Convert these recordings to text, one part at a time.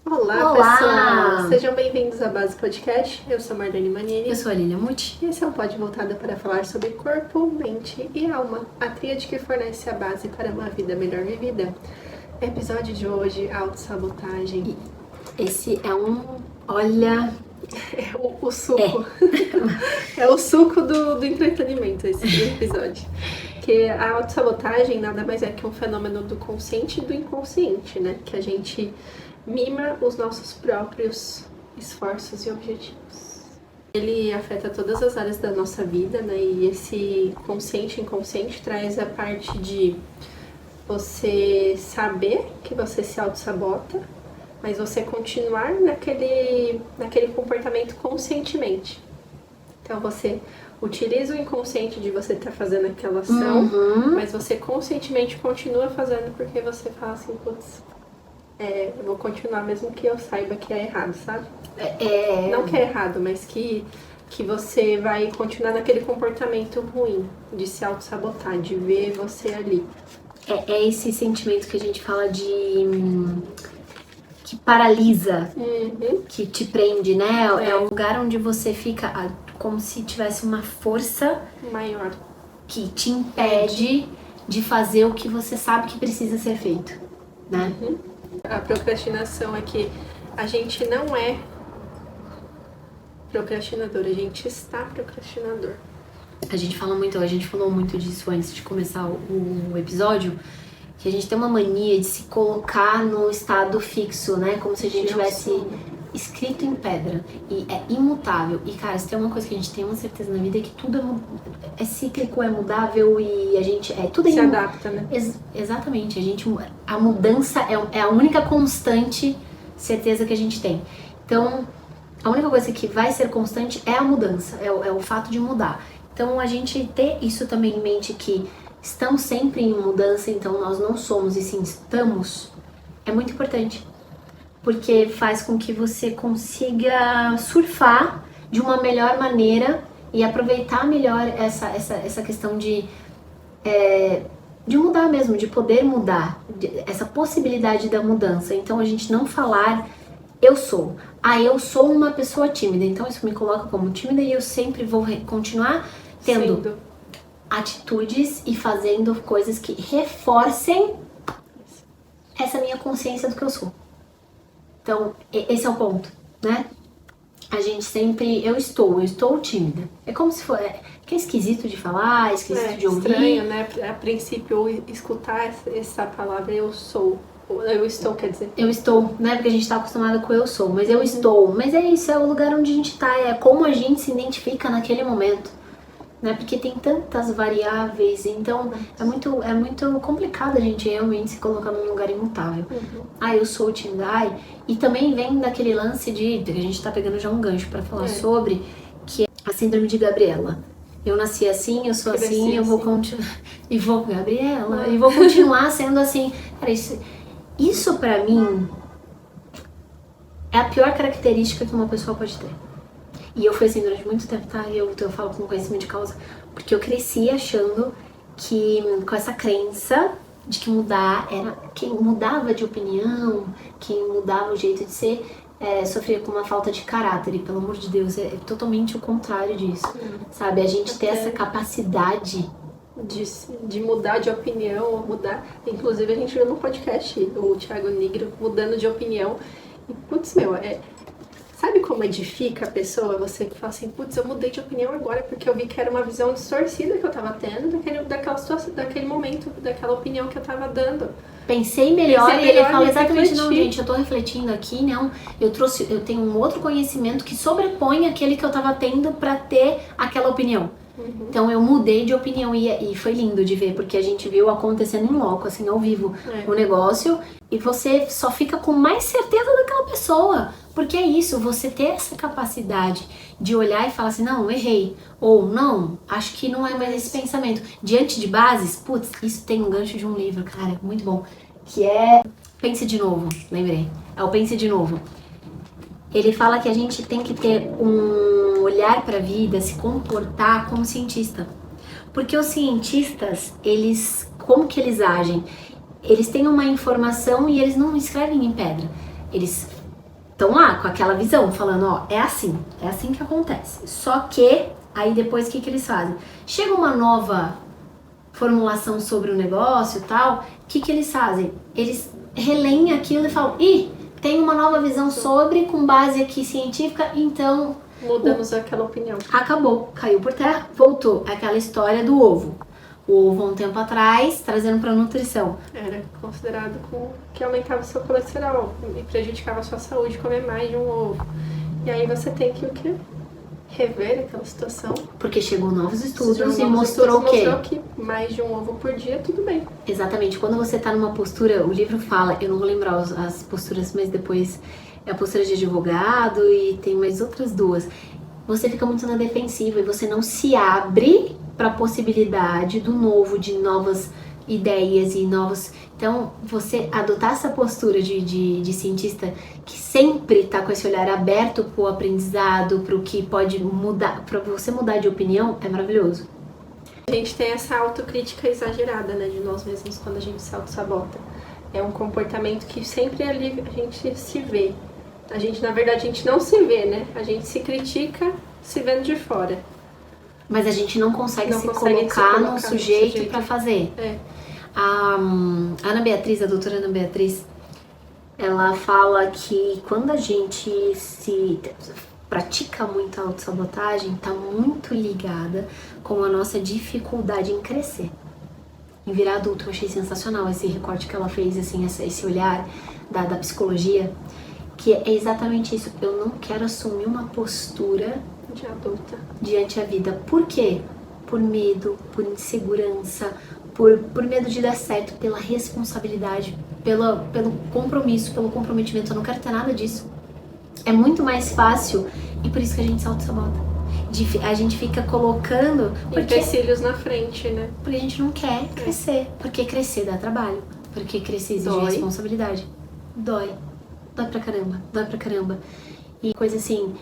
Olá, Olá! pessoal! Sejam bem-vindos à Base Podcast. Eu sou Marlene Manini. Eu sou a Lilia Muti. E esse é um pod voltado para falar sobre corpo, mente e alma, a tríade que fornece a base para uma vida melhor vivida. Episódio de hoje, autossabotagem. Esse é olha... É o suco. É o suco do entretenimento, esse episódio. Que a autossabotagem nada mais é que um fenômeno do consciente e do inconsciente, né? Que a gente mima os nossos próprios esforços e objetivos. Ele afeta todas as áreas da nossa vida, né? E esse consciente e inconsciente traz a parte de você saber que você se auto-sabota, mas você continuar naquele comportamento conscientemente. Então você utiliza o inconsciente de você estar fazendo aquela ação, mas você conscientemente continua fazendo porque você fala assim, putz, eu vou continuar mesmo que eu saiba que é errado, sabe? Não que é errado, mas que você vai continuar naquele comportamento ruim de se auto-sabotar, de ver você ali. É esse sentimento que a gente fala de... que paralisa, que te prende, né? É um lugar onde você fica como se tivesse uma força maior que te impede de fazer o que você sabe que precisa ser feito, né? A procrastinação é que a gente não é procrastinador, a gente está procrastinador. A gente falou muito disso antes de começar o episódio, que a gente tem uma mania de se colocar no estado fixo, né? Como se a gente tivesse escrito em pedra. E é imutável. E, cara, se tem uma coisa que a gente tem uma certeza na vida é que tudo é cíclico, é mudável e a gente... tudo se adapta, né? Exatamente. A mudança é a única constante certeza que a gente tem. Então, a única coisa que vai ser constante é a mudança, é o fato de mudar. Então, a gente ter isso também em mente que estamos sempre em mudança, então nós não somos e sim estamos, é muito importante. Porque faz com que você consiga surfar de uma melhor maneira e aproveitar melhor essa questão de mudar mesmo, de poder mudar, essa possibilidade da mudança. Então a gente não falar eu sou uma pessoa tímida, então isso me coloca como tímida e eu sempre vou continuar tendo atitudes e fazendo coisas que reforcem essa minha consciência do que eu sou. Então, esse é o ponto, né? A gente sempre... Eu estou tímida. É como se for... que é esquisito de falar, esquisito de ouvir. É estranho, né? A princípio, escutar essa palavra eu sou. Eu estou, quer dizer. Eu estou, né? Porque a gente tá acostumada com eu sou. Mas eu estou. Mas é isso, é o lugar onde a gente tá. É como a gente se identifica naquele momento. Né? Porque tem tantas variáveis, então é muito complicado a gente realmente se colocar num lugar imutável. Eu sou tímida, e também vem daquele lance de a gente tá pegando já um gancho pra falar sobre, que é a síndrome de Gabriela. Eu nasci assim, eu sou assim, eu vou continuar, e vou continuar sendo assim. Cara, isso pra mim é a pior característica que uma pessoa pode ter. E eu fui assim durante muito tempo, tá? Eu falo com conhecimento de causa, porque eu cresci achando que, com essa crença de que mudar era... Quem mudava de opinião, quem mudava o jeito de ser, sofria com uma falta de caráter. E, pelo amor de Deus, é totalmente o contrário disso, sabe? A gente ter essa capacidade de mudar de opinião, mudar... Inclusive, a gente viu no podcast o Thiago Nigro mudando de opinião. E, putz, sabe como edifica a pessoa? Você fala assim, putz, eu mudei de opinião agora porque eu vi que era uma visão distorcida que eu tava tendo daquela situação, daquele momento, daquela opinião que eu tava dando. Pensei melhor e ele fala exatamente, não, gente, eu tô refletindo aqui, não, eu tenho um outro conhecimento que sobrepõe aquele que eu tava tendo pra ter aquela opinião. Então eu mudei de opinião e foi lindo de ver, porque a gente viu acontecendo em loco, assim, ao vivo, o negócio, e você só fica com mais certeza daquela pessoa. Porque é isso, você ter essa capacidade de olhar e falar assim, não, errei, ou não, acho que não é mais esse pensamento. Diante de bases, putz, isso tem um gancho de um livro, cara, muito bom, que é Pense de Novo, lembrei, é o Pense de Novo. Ele fala que a gente tem que ter um olhar para a vida, se comportar como cientista. Porque os cientistas, como que eles agem? Eles têm uma informação e eles não escrevem em pedra. Eles estão lá com aquela visão, falando, ó, é assim que acontece. Só que, aí depois o que eles fazem? Chega uma nova formulação sobre o negócio e tal, o que eles fazem? Eles releem aquilo e falam, tem uma nova visão sobre, com base aqui científica, então... Mudamos aquela opinião. Acabou, caiu por terra, voltou. Aquela história do ovo. O ovo, um tempo atrás, trazendo pra nutrição. Era considerado que aumentava o seu colesterol e prejudicava a sua saúde comer mais de um ovo. E aí você tem que o quê? Rever aquela situação. Porque chegou novos estudos e mostrou o quê? Mostrou que mais de um ovo por dia, tudo bem. Exatamente. Quando você tá numa postura, o livro fala, eu não vou lembrar as posturas, mas depois é a postura de advogado e tem mais outras duas. Você fica muito na defensiva e você não se abre para a possibilidade do novo, de novas ideias e novos... Então, você adotar essa postura de cientista que sempre está com esse olhar aberto para o aprendizado, para o que pode mudar, para você mudar de opinião, é maravilhoso. A gente tem essa autocrítica exagerada, né, de nós mesmos quando a gente se auto-sabota. É um comportamento que sempre ali a gente se vê. A gente, na verdade, a gente não se vê, né? A gente se critica se vendo de fora. Mas a gente não consegue se colocar no sujeito para fazer. É. A Ana Beatriz, a doutora Ana Beatriz, ela fala que quando a gente se pratica muito a autossabotagem, tá muito ligada com a nossa dificuldade em crescer, em virar adulto. Eu achei sensacional esse recorte que ela fez, assim, esse olhar da psicologia, que é exatamente isso. Eu não quero assumir uma postura de adulta diante da vida. Por quê? Por medo, por insegurança, por medo de dar certo, pela responsabilidade, pelo compromisso, pelo comprometimento. Eu não quero ter nada disso. É muito mais fácil e por isso que a gente se auto-sabota. A gente fica colocando empecilhos na frente, né? Porque a gente não quer crescer. Porque crescer dá trabalho. Porque crescer exige responsabilidade. Dói pra caramba. E coisa assim...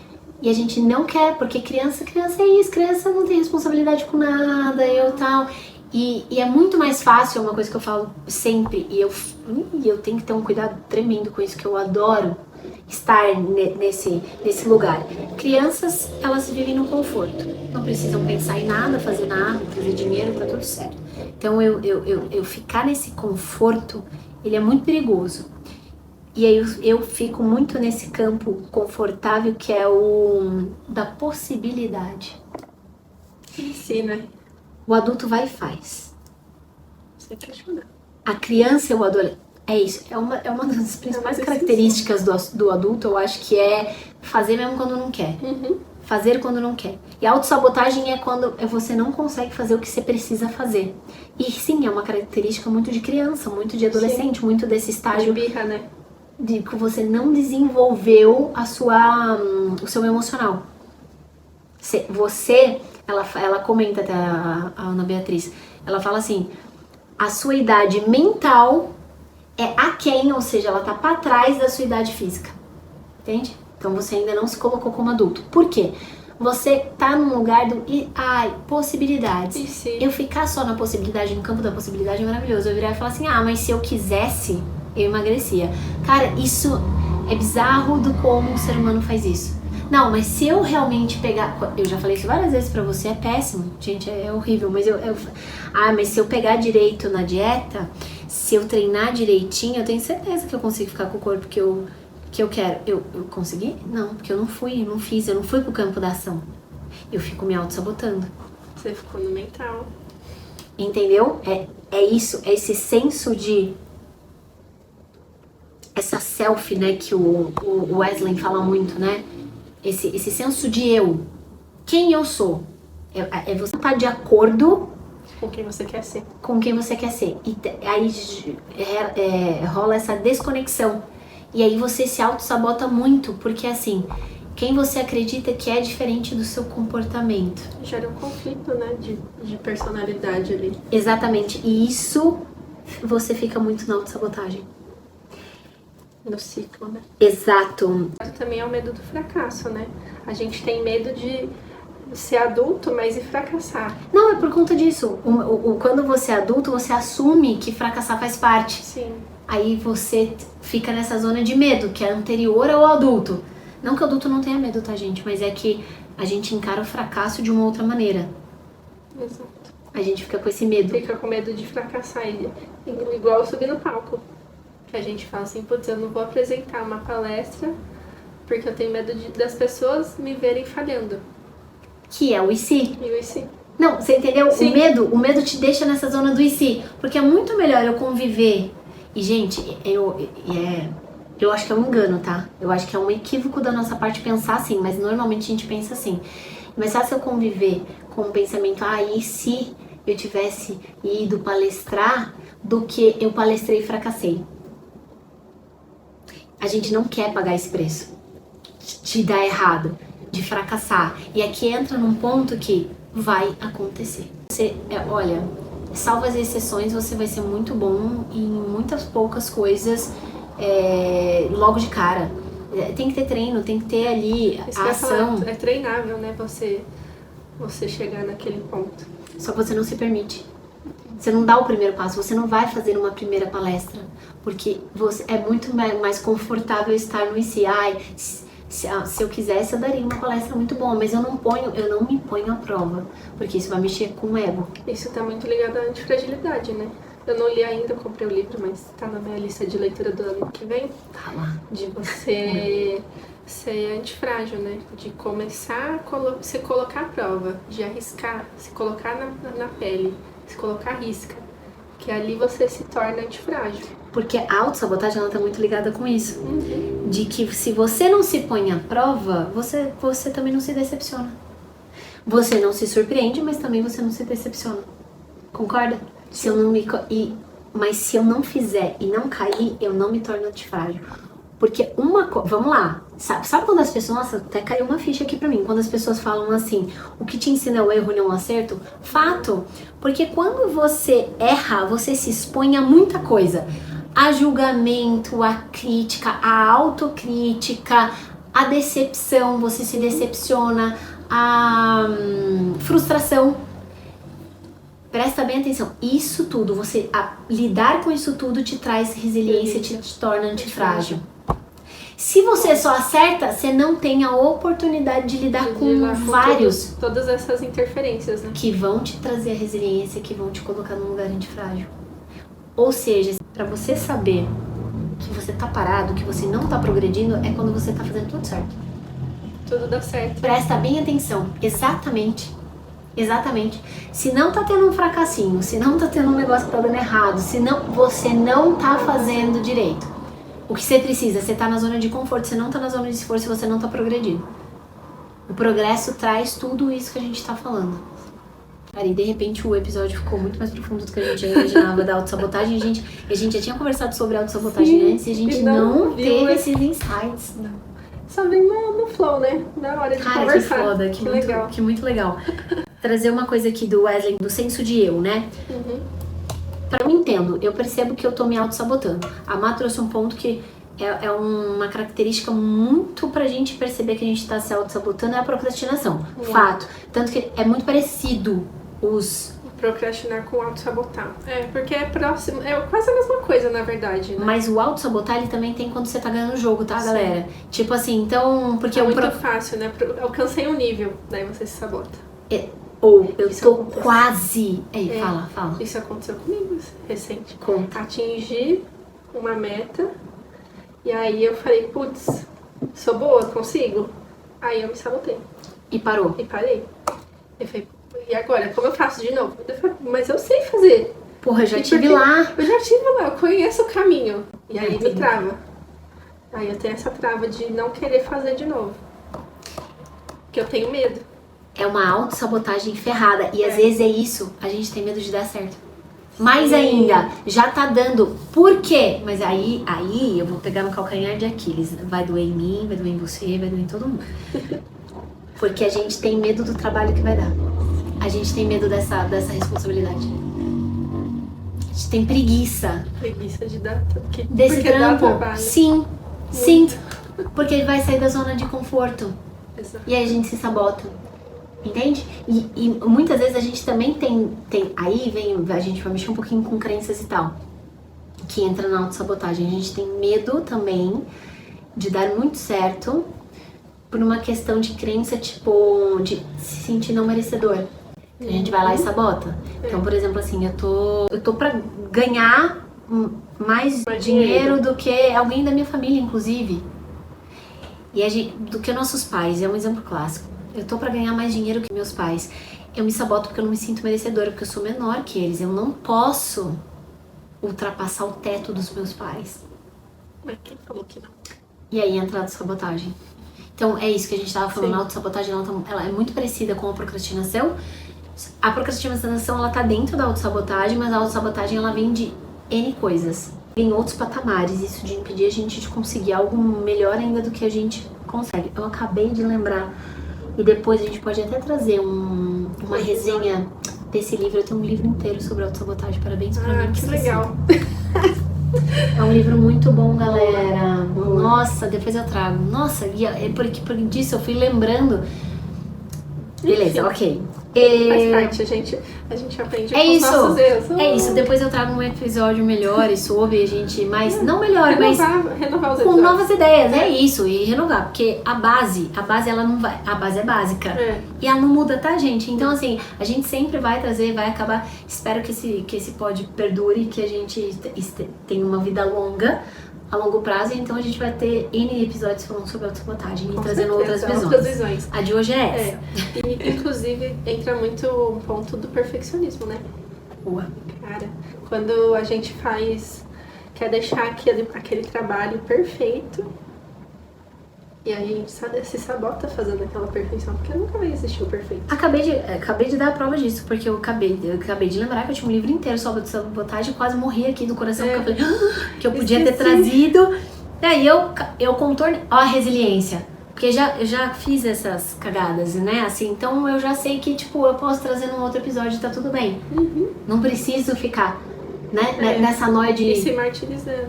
E a gente não quer, porque criança é isso, criança não tem responsabilidade com nada, tal. E é muito mais fácil, é uma coisa que eu falo sempre, e eu tenho que ter um cuidado tremendo com isso, que eu adoro estar nesse lugar. Crianças, elas vivem no conforto, não precisam pensar em nada, fazer dinheiro, tá tudo certo. Então eu ficar nesse conforto, ele é muito perigoso. E aí eu fico muito nesse campo confortável que é o da possibilidade. Sim, né? O adulto vai e faz. Sem questionar. A criança e o adolescente... É isso, é uma das principais características do adulto, eu acho que é fazer mesmo quando não quer. Uhum. Fazer quando não quer. E a autossabotagem é quando você não consegue fazer o que você precisa fazer. E sim, é uma característica muito de criança, muito de adolescente, muito desse estágio... De birra, né? De que você não desenvolveu o seu emocional. Ela comenta até a Ana Beatriz, ela fala assim, a sua idade mental é aquém, ou seja, ela tá para trás da sua idade física, entende? Então você ainda não se colocou como adulto. Por quê? Você tá num lugar possibilidades. Eu ficar só na possibilidade, no campo da possibilidade é maravilhoso. Eu virar e falar assim, mas se eu quisesse, eu emagrecia. Cara, isso é bizarro do como o ser humano faz isso. Não, mas se eu realmente pegar... Eu já falei isso várias vezes pra você, é péssimo. Gente, é horrível, mas mas se eu pegar direito na dieta, se eu treinar direitinho, eu tenho certeza que eu consigo ficar com o corpo que eu quero. Eu consegui? Não, porque eu não fiz, eu não fui pro campo da ação. Eu fico me auto-sabotando. Você ficou no mental. Entendeu? É isso, é esse senso de... Essa selfie, né, que o Wesley fala muito, né? Esse senso de eu. Quem eu sou. É você estar de acordo... Com quem você quer ser. Com quem você quer ser. E aí rola essa desconexão. E aí você se auto-sabota muito, porque assim, quem você acredita que é diferente do seu comportamento. Gera um conflito, né, de personalidade ali. Exatamente. E isso, você fica muito na auto-sabotagem. No ciclo, né? Exato. Também é o medo do fracasso, né? A gente tem medo de ser adulto, mas e fracassar. Não, é por conta disso. Quando você é adulto, você assume que fracassar faz parte. Sim. aí você fica nessa zona de medo, que é anterior ao adulto. Não que o adulto não tenha medo, tá, gente? Mas é que a gente encara o fracasso de uma outra maneira. Exato. A gente fica com esse medo. Fica com medo de fracassar. Igual subir no palco. Que a gente fala assim, putz, eu não vou apresentar uma palestra porque eu tenho medo das pessoas me verem falhando. Que é o e se. E o e se? Não, você entendeu? Sim. O medo te deixa nessa zona do e se. Porque é muito melhor eu conviver. E, gente, eu acho que é um engano, tá? Eu acho que é um equívoco da nossa parte pensar assim, mas normalmente a gente pensa assim. Mas só se eu conviver com o pensamento, e se eu tivesse ido palestrar, do que eu palestrei e fracassei. A gente não quer pagar esse preço de dar errado, de fracassar. E aqui entra num ponto que vai acontecer. Olha, salvo as exceções, você vai ser muito bom em muitas poucas coisas logo de cara. Tem que ter treino, tem que ter ali a ação. É treinável, né? Você chegar naquele ponto. Só que você não se permite. Você não dá o primeiro passo, você não vai fazer uma primeira palestra. Porque é muito mais confortável estar no IC. Se eu quisesse, eu daria uma palestra muito boa, mas eu não me ponho à prova, porque isso vai mexer com o ego. Isso tá muito ligado à antifragilidade, né? Eu não li ainda, eu comprei o livro, mas tá na minha lista de leitura do ano que vem. Tá lá. De você ser antifrágil, né? De começar a se colocar à prova, de arriscar, se colocar na pele, se colocar à risca. Que ali você se torna antifrágil. Porque a autossabotagem, ela tá muito ligada com isso. Uhum. De que se você não se põe à prova, você também não se decepciona. Você não se surpreende, mas também você não se decepciona. Concorda? Mas se eu não fizer e não cair, eu não me torno antifrágil. Porque vamos lá, sabe quando as pessoas, nossa, até caiu uma ficha aqui pra mim, quando as pessoas falam assim, o que te ensina é o erro e não o acerto? Fato, porque quando você erra, você se expõe a muita coisa. A julgamento, a crítica, a autocrítica, a decepção, você se decepciona, a frustração. Presta bem atenção, isso tudo, lidar com isso tudo te traz resiliência, te torna antifrágil. Se você só acerta, você não tem a oportunidade de lidar com vários. Todas essas interferências, né? Que vão te trazer a resiliência, que vão te colocar num lugar antifrágil. Ou seja, pra você saber que você tá parado, que você não tá progredindo, é quando você tá fazendo tudo certo. Tudo dá certo. Presta bem atenção, exatamente. Exatamente. Se não tá tendo um fracassinho, se não tá tendo um negócio que tá dando errado, você não tá fazendo direito. O que você precisa? Você tá na zona de conforto, você não tá na zona de esforço, você não tá progredindo. O progresso traz tudo isso que a gente tá falando. Cara, e de repente o episódio ficou muito mais profundo do que a gente imaginava da autossabotagem. A gente já tinha conversado sobre autossabotagem antes e a gente não teve esses insights. Não. Só vem no flow, né? Na hora de conversar. Que foda, que legal. Que muito legal. Trazer uma coisa aqui do Wesley, do senso de eu, né? Uhum. Eu entendo, eu percebo que eu tô me auto-sabotando. A Má trouxe um ponto que é uma característica muito pra gente perceber que a gente tá se auto-sabotando, é a procrastinação. Fato. Tanto que é muito parecido procrastinar com auto-sabotar. Porque é próximo, é quase a mesma coisa, na verdade, né? Mas o auto-sabotar, ele também tem quando você tá ganhando o jogo, tá, galera? Tipo assim, então... Porque é muito fácil, né? Alcancei um nível, daí você se sabota. Ou eu tô quase... Fala. Isso aconteceu comigo, recente. Conta. Atingir uma meta, e aí eu falei, putz, sou boa, consigo? Aí eu me sabotei. E parou. E parei. Eu falei, e agora? Como eu faço de novo? Eu falei, mas eu sei fazer. Porra, eu já estive lá. Eu conheço o caminho. E aí me trava. Aí eu tenho essa trava de não querer fazer de novo. Porque eu tenho medo. É uma autossabotagem ferrada. E às vezes é isso, a gente tem medo de dar certo. Mais ainda, já tá dando. Por quê? Mas aí eu vou pegar no calcanhar de Aquiles. Vai doer em mim, vai doer em você, vai doer em todo mundo. Porque a gente tem medo do trabalho que vai dar. A gente tem medo dessa responsabilidade. A gente tem preguiça. Preguiça de dar. Desse porque trampo. dá trabalho. Sim. Porque ele vai sair da zona de conforto. Exato. E aí a gente se sabota. Entende? E muitas vezes a gente também tem. Aí a gente vai mexer um pouquinho com crenças e tal. que entra na autossabotagem. A gente tem medo também de dar muito certo por uma questão de crença, tipo, de se sentir não merecedor. A gente vai lá e sabota. Então, por exemplo, assim, eu tô pra ganhar mais dinheiro do que alguém da minha família, inclusive. E do que nossos pais, é um exemplo clássico. Eu tô pra ganhar mais dinheiro que meus pais. Eu me saboto porque eu não me sinto merecedora, porque eu sou menor que eles. Eu não posso ultrapassar o teto dos meus pais. Mas quem falou que não? E aí entra a autossabotagem. Então, é isso que a gente tava falando. Sim. A autossabotagem, ela é muito parecida com a procrastinação. A procrastinação, ela tá dentro da autossabotagem, mas a autossabotagem, ela vem de N coisas. Em outros patamares, isso de impedir a gente de conseguir algo melhor ainda do que a gente consegue. Eu acabei de lembrar, e depois a gente pode até trazer uma resenha desse livro. Eu tenho um livro inteiro sobre autossabotagem. Parabéns pra mim. Que legal. É um livro muito bom, galera. Nossa, depois eu trago. Nossa, é porque disso eu fui lembrando. Beleza, ok. Faz parte, a gente aprende com os nossos erros. É isso, depois eu trago um episódio melhor sobre a gente, mas não melhor, renovar os com episódios. novas ideias, é isso, e renovar, porque a base ela não vai, a base é básica, e ela não muda, tá, gente? Então, assim, a gente sempre vai trazer, vai acabar, espero que esse pod perdure, que a gente tenha uma vida longa, a longo prazo, então a gente vai ter N episódios falando sobre autossabotagem e trazendo outras visões. A de hoje é essa. E, inclusive, entra muito o ponto do perfeccionismo, né? Boa. Cara, quando a gente quer deixar aquele trabalho perfeito, e a gente se sabota fazendo aquela perfeição, porque nunca vai existir o perfeito. Acabei de dar a prova disso, porque eu acabei de lembrar que eu tinha um livro inteiro sobre autossabotagem, quase morri aqui do coração, porque eu falei que eu podia ter trazido. Daí eu contornei. Ó, a resiliência. Porque eu já fiz essas cagadas, né? Assim, então eu já sei que, tipo, eu posso trazer num outro episódio e tá tudo bem. Não preciso ficar, né? Nessa noia de... E se martirizando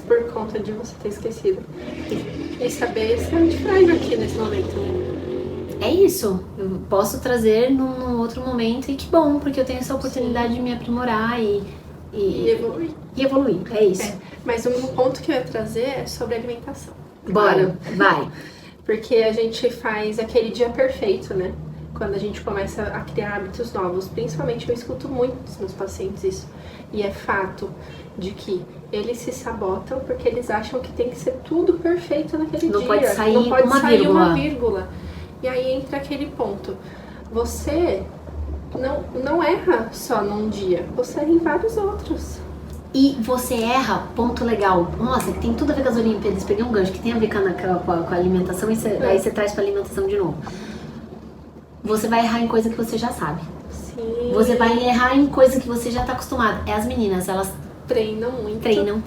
por conta de você ter esquecido. E saber se a gente faz aqui nesse momento, né? É isso. Eu posso trazer num outro momento e que bom, porque eu tenho essa oportunidade de me aprimorar e evoluir. É isso. Mas um ponto que eu ia trazer é sobre alimentação. Bora, vai. Porque a gente faz aquele dia perfeito, né? Quando a gente começa a criar hábitos novos. Principalmente eu escuto muito dos meus pacientes isso. E é fato de que eles se sabotam porque eles acham que tem que ser tudo perfeito naquele dia. Não pode sair uma vírgula. E aí entra aquele ponto. Você não erra só num dia. Você erra em vários outros. E você erra, ponto legal. Nossa, que tem tudo a ver com as Olimpíadas. Peguei um gancho que tem a ver com a alimentação e aí você traz pra alimentação de novo. Você vai errar em coisa que você já sabe. Sim. Você vai errar em coisa que você já tá acostumado. As meninas, elas treinam muito. Treinam,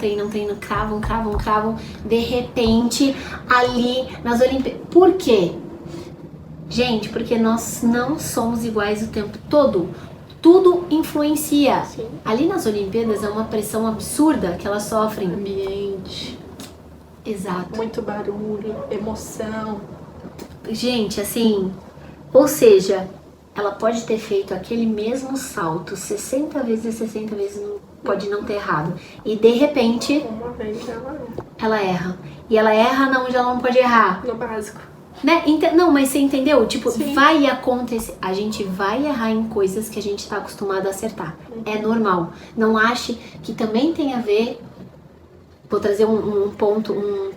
cravam. De repente, ali nas Olimpíadas. Por quê? Gente, porque nós não somos iguais o tempo todo. Tudo influencia. Sim. Ali nas Olimpíadas é uma pressão absurda que elas sofrem. Ambiente. Exato. Muito barulho, emoção. Gente, assim... Ou seja, ela pode ter feito aquele mesmo salto 60 vezes, pode não ter errado. E de repente... Uma vez ela erra. E ela erra onde ela não pode errar. No básico. Né? Não, mas você entendeu? Tipo, Sim. Vai acontecer. A gente vai errar em coisas que a gente tá acostumado a acertar. É normal. Não ache que também tem a ver... Vou trazer um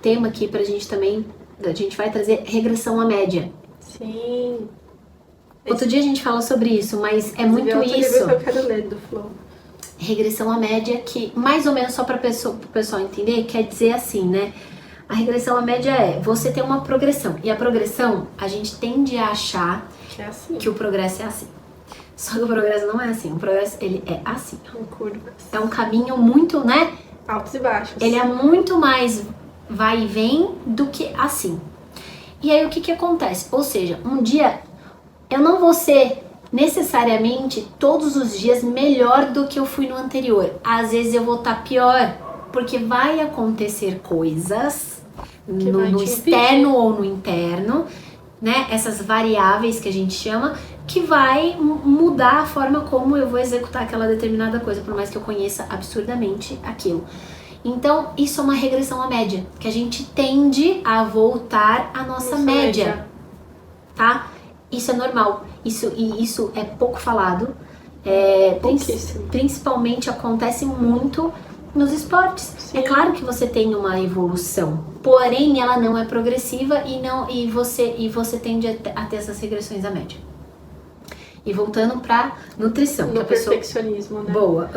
tema aqui pra gente também. A gente vai trazer regressão à média. Sim. Outro dia a gente fala sobre isso, mas é muito isso. Livro que eu quero ler do Flow. Regressão à média, que mais ou menos só para o pessoal entender, quer dizer assim, né? A regressão à média é você ter uma progressão. E a progressão, a gente tende a achar que é assim. Que o progresso é assim. Só que o progresso não é assim. O progresso, ele é assim. Com curvas. É um caminho muito, né? Altos e baixos. Ele é muito mais vai e vem do que assim. E aí o que acontece? Ou seja, um dia eu não vou ser necessariamente todos os dias melhor do que eu fui no anterior. Às vezes eu vou estar pior, porque vai acontecer coisas no externo ou no interno, né, essas variáveis que a gente chama, que vai mudar a forma como eu vou executar aquela determinada coisa, por mais que eu conheça absurdamente aquilo. Então, isso é uma regressão à média, que a gente tende a voltar à nossa média, tá? Isso é normal, isso é pouco falado, principalmente acontece muito nos esportes. Sim. É claro que você tem uma evolução, porém ela não é progressiva e você tende a ter essas regressões à média. E voltando pra nutrição. No perfeccionismo, né? Boa.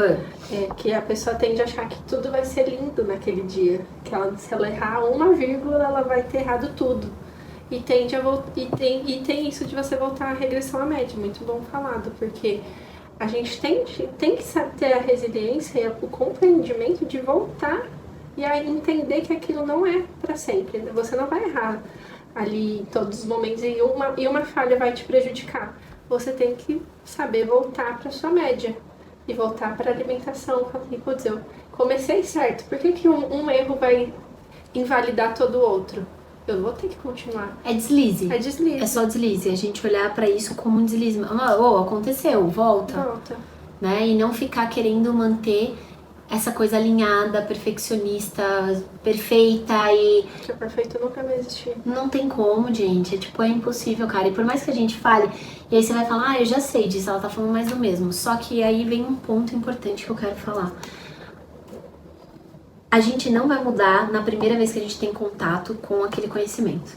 Que a pessoa tende a achar que tudo vai ser lindo naquele dia. Que se ela errar uma vírgula, ela vai ter errado tudo. E tem isso de você voltar à regressão à média. Muito bom falado, porque a gente tem que ter a resiliência e o compreendimento de voltar e a entender que aquilo não é para sempre. Você não vai errar ali em todos os momentos e uma falha vai te prejudicar. Você tem que saber voltar para sua média e voltar para a alimentação. Putz, eu comecei certo, por que um erro vai invalidar todo o outro? Eu vou ter que continuar. É deslize. É deslize. É só deslize. A gente olhar pra isso como um deslize. Aconteceu, volta. Né? E não ficar querendo manter essa coisa alinhada, perfeccionista, perfeita e... Que o perfeito nunca vai existir. Não tem como, gente. É impossível, cara. E por mais que a gente fale, e aí você vai falar, eu já sei disso, ela tá falando mais do mesmo. Só que aí vem um ponto importante que eu quero falar. A gente não vai mudar na primeira vez que a gente tem contato com aquele conhecimento.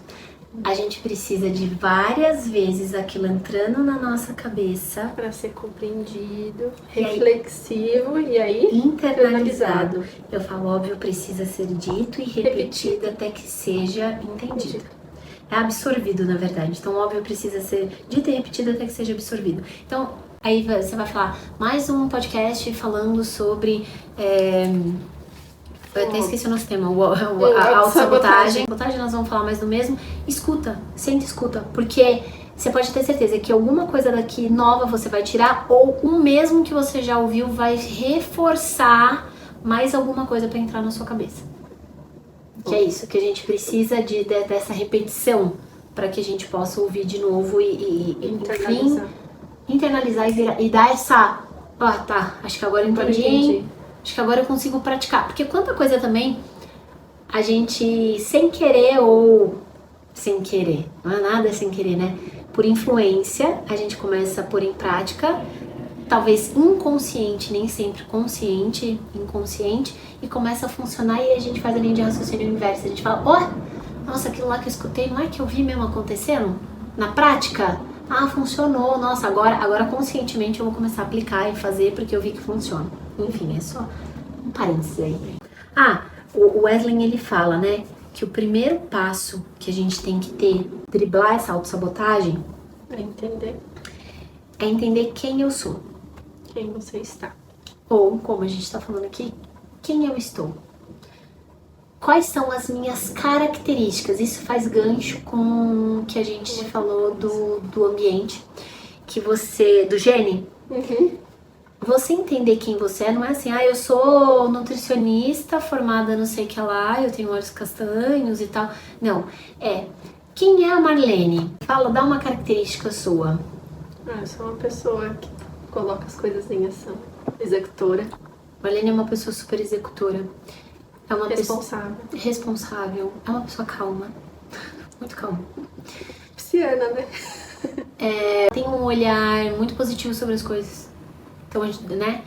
A gente precisa de várias vezes aquilo entrando na nossa cabeça para ser compreendido, reflexivo e aí internalizado. Eu falo, óbvio, precisa ser dito e repetido até que seja entendido. É absorvido, na verdade. Então, óbvio, precisa ser dito e repetido até que seja absorvido. Então, aí você vai falar mais um podcast falando sobre... Eu até esqueci o nosso tema, a autossabotagem. Nós vamos falar mais do mesmo. Escuta, sempre escuta, porque você pode ter certeza que alguma coisa daqui nova você vai tirar, ou o mesmo que você já ouviu vai reforçar mais alguma coisa pra entrar na sua cabeça. Que é isso, que a gente precisa dessa repetição para que a gente possa ouvir de novo e enfim, internalizar e dar essa... tá, acho que agora eu entendi. Acho que agora eu consigo praticar. Porque quanta coisa também a gente, sem querer ou sem querer, não é nada sem querer, né? Por influência, a gente começa a pôr em prática, talvez inconsciente, nem sempre consciente, inconsciente, e começa a funcionar e a gente faz a linha de raciocínio inversa. A gente fala, nossa, aquilo lá que eu escutei, não é que eu vi mesmo acontecendo? Na prática? Funcionou, nossa, agora conscientemente eu vou começar a aplicar e fazer porque eu vi que funciona. Enfim, é só um parênteses aí. O Wesley, ele fala, né, que o primeiro passo que a gente tem que ter, driblar essa autossabotagem, é entender quem eu sou. Quem você está. Ou, como a gente está falando aqui, quem eu estou. Quais são as minhas características? Isso faz gancho com o que a gente falou do ambiente, do gene. Uhum. Você entender quem você é, não é assim, eu sou nutricionista formada não sei o que lá, eu tenho olhos castanhos e tal. Não, quem é a Marlene? Dá uma característica sua. Eu sou uma pessoa que coloca as coisas em ação, executora. Marlene é uma pessoa super executora. É uma responsável. Responsável. É uma pessoa calma. Muito calma. Pisciana, né? Tem um olhar muito positivo sobre as coisas. Então, né?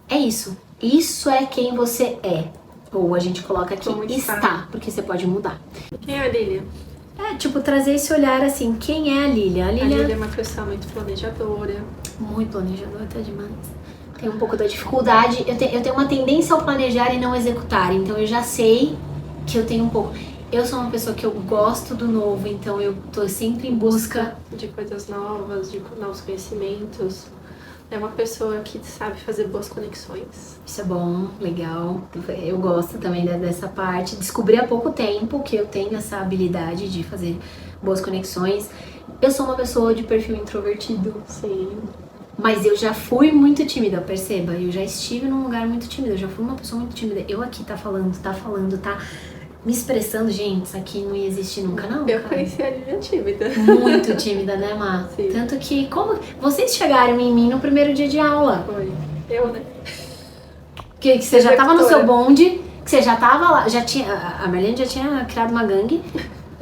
É isso. Isso é quem você é. Ou a gente coloca aqui está, porque você pode mudar. Quem é a Lília? Trazer esse olhar assim, quem é a Lília? A Lília é uma pessoa muito planejadora. Muito planejadora, até demais. Tem um pouco da dificuldade, eu tenho uma tendência ao planejar e não executar, então eu já sei que eu tenho um pouco. Eu sou uma pessoa que eu gosto do novo, então eu tô sempre em busca de coisas novas, de novos conhecimentos. É uma pessoa que sabe fazer boas conexões. Isso é bom, legal. Eu gosto também dessa parte. Descobri há pouco tempo que eu tenho essa habilidade de fazer boas conexões. Eu sou uma pessoa de perfil introvertido. Sim. Mas eu já fui muito tímida, perceba. Eu já estive num lugar muito tímido. Eu já fui uma pessoa muito tímida. Eu aqui tá falando, me expressando, gente, isso aqui não ia existir nunca, não. Eu cara. conheci a Lilian tímida. Muito tímida, né, Má? Sim. Tanto que, como vocês chegaram em mim no primeiro dia de aula? Foi. Eu, né? Que você já tava no Executora. seu bonde, que você já tava lá, já tinha, a Marlene já tinha criado uma gangue,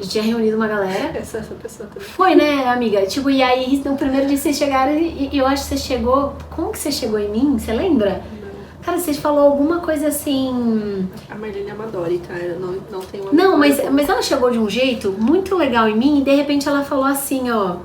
já tinha reunido uma galera. Essa pessoa também. Foi, né, amiga? Tipo, e aí, no primeiro dia vocês chegaram e eu acho que você chegou, como que você chegou em mim? Você lembra? Cara, você falou alguma coisa assim... A Marlene é uma Dory, tá? Eu não tenho uma... Não, mas ela chegou de um jeito muito legal em mim e de repente ela falou assim, ó...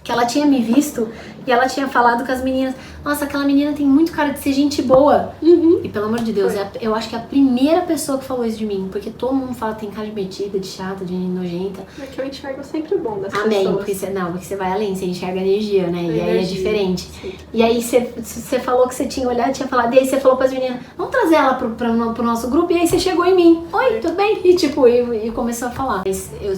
Que ela tinha me visto e ela tinha falado com as meninas, nossa, aquela menina tem muito cara de ser gente boa. Uhum. E pelo amor de Deus, Foi. eu acho que é a primeira pessoa que falou isso de mim, porque todo mundo fala que tem cara de metida, de chata, de nojenta. É que eu enxergo sempre o bom das Amém, pessoas. porque você vai além, você enxerga energia, né? E aí é Energia, diferente. sim. E aí você falou que você tinha olhado, tinha falado, e aí você falou pras meninas, vamos trazer ela pro nosso grupo, e aí você chegou em mim. Oi, tudo bem? E tipo, e começou a falar.